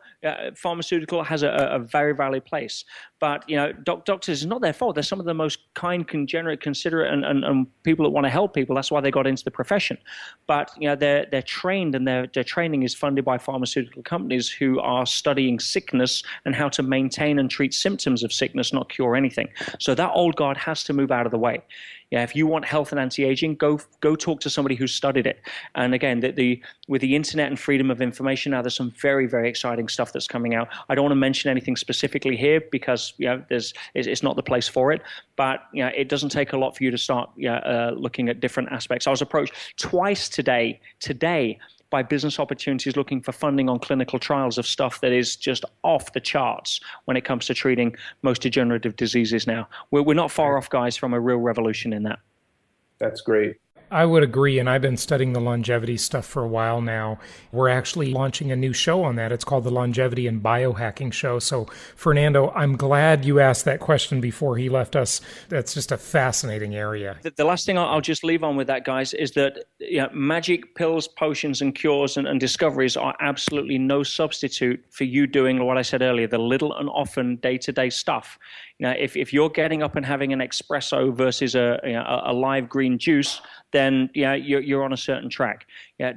Pharmaceutical has a very valid place, but doctors, it's not their fault. They're some of the most kind, considerate, and people that want to help people. That's why they got into the profession. But they're trained, and their training is funded by pharmaceutical companies who are studying sickness and how to maintain and treat symptoms of sickness, not cure anything. So that old guard has to move out of the way. If you want health and anti-aging, go talk to somebody who's studied it. And again, with the internet and freedom of information now, there's some very, very exciting stuff that's coming out. I don't want to mention anything specifically here because it's not the place for it. But it doesn't take a lot for you to start looking at different aspects. I was approached twice today by business opportunities looking for funding on clinical trials of stuff that is just off the charts when it comes to treating most degenerative diseases now. We're not far off, guys, from a real revolution in that. That's great. I would agree, and I've been studying the longevity stuff for a while now. We're actually launching a new show on that. It's called the Longevity and Biohacking Show. So, Fernando, I'm glad you asked that question before he left us. That's just a fascinating area. The last thing I'll just leave on with that, guys, is that magic pills, potions, and cures and discoveries are absolutely no substitute for you doing what I said earlier, the little and often day-to-day stuff. If you're getting up and having an espresso versus a live green juice, then you're on a certain track.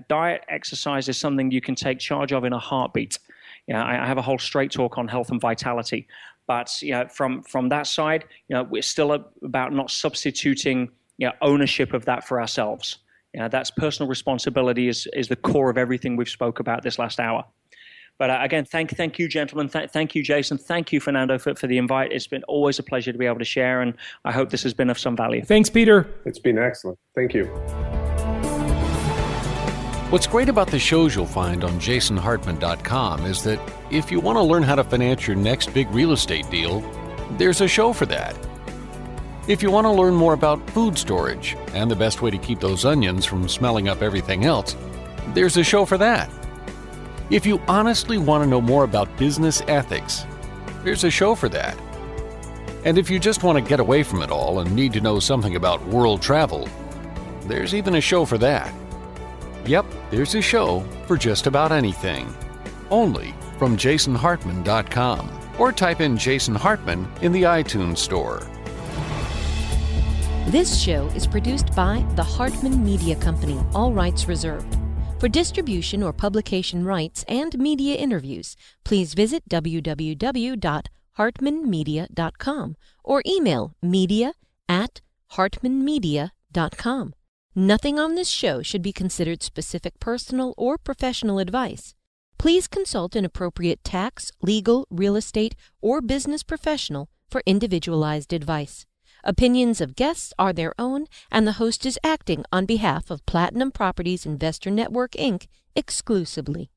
Diet, exercise is something you can take charge of in a heartbeat. I have a whole straight talk on health and vitality, but from that side, we're still about not substituting ownership of that for ourselves. That's personal responsibility is the core of everything we've spoke about this last hour. But again, thank you, gentlemen. Thank you, Jason. Thank you, Fernando, for the invite. It's been always a pleasure to be able to share, and I hope this has been of some value. Thanks, Peter. It's been excellent. Thank you. What's great about the shows you'll find on jasonhartman.com is that if you want to learn how to finance your next big real estate deal, there's a show for that. If you want to learn more about food storage and the best way to keep those onions from smelling up everything else, there's a show for that. If you honestly want to know more about business ethics, there's a show for that. And if you just want to get away from it all and need to know something about world travel, there's even a show for that. Yep, there's a show for just about anything. Only from jasonhartman.com, or type in Jason Hartman in the iTunes store. This show is produced by the Hartman Media Company, all rights reserved. For distribution or publication rights and media interviews, please visit www.hartmanmedia.com or email media@hartmanmedia.com. Nothing on this show should be considered specific personal or professional advice. Please consult an appropriate tax, legal, real estate, or business professional for individualized advice. Opinions of guests are their own, and the host is acting on behalf of Platinum Properties Investor Network, Inc. exclusively.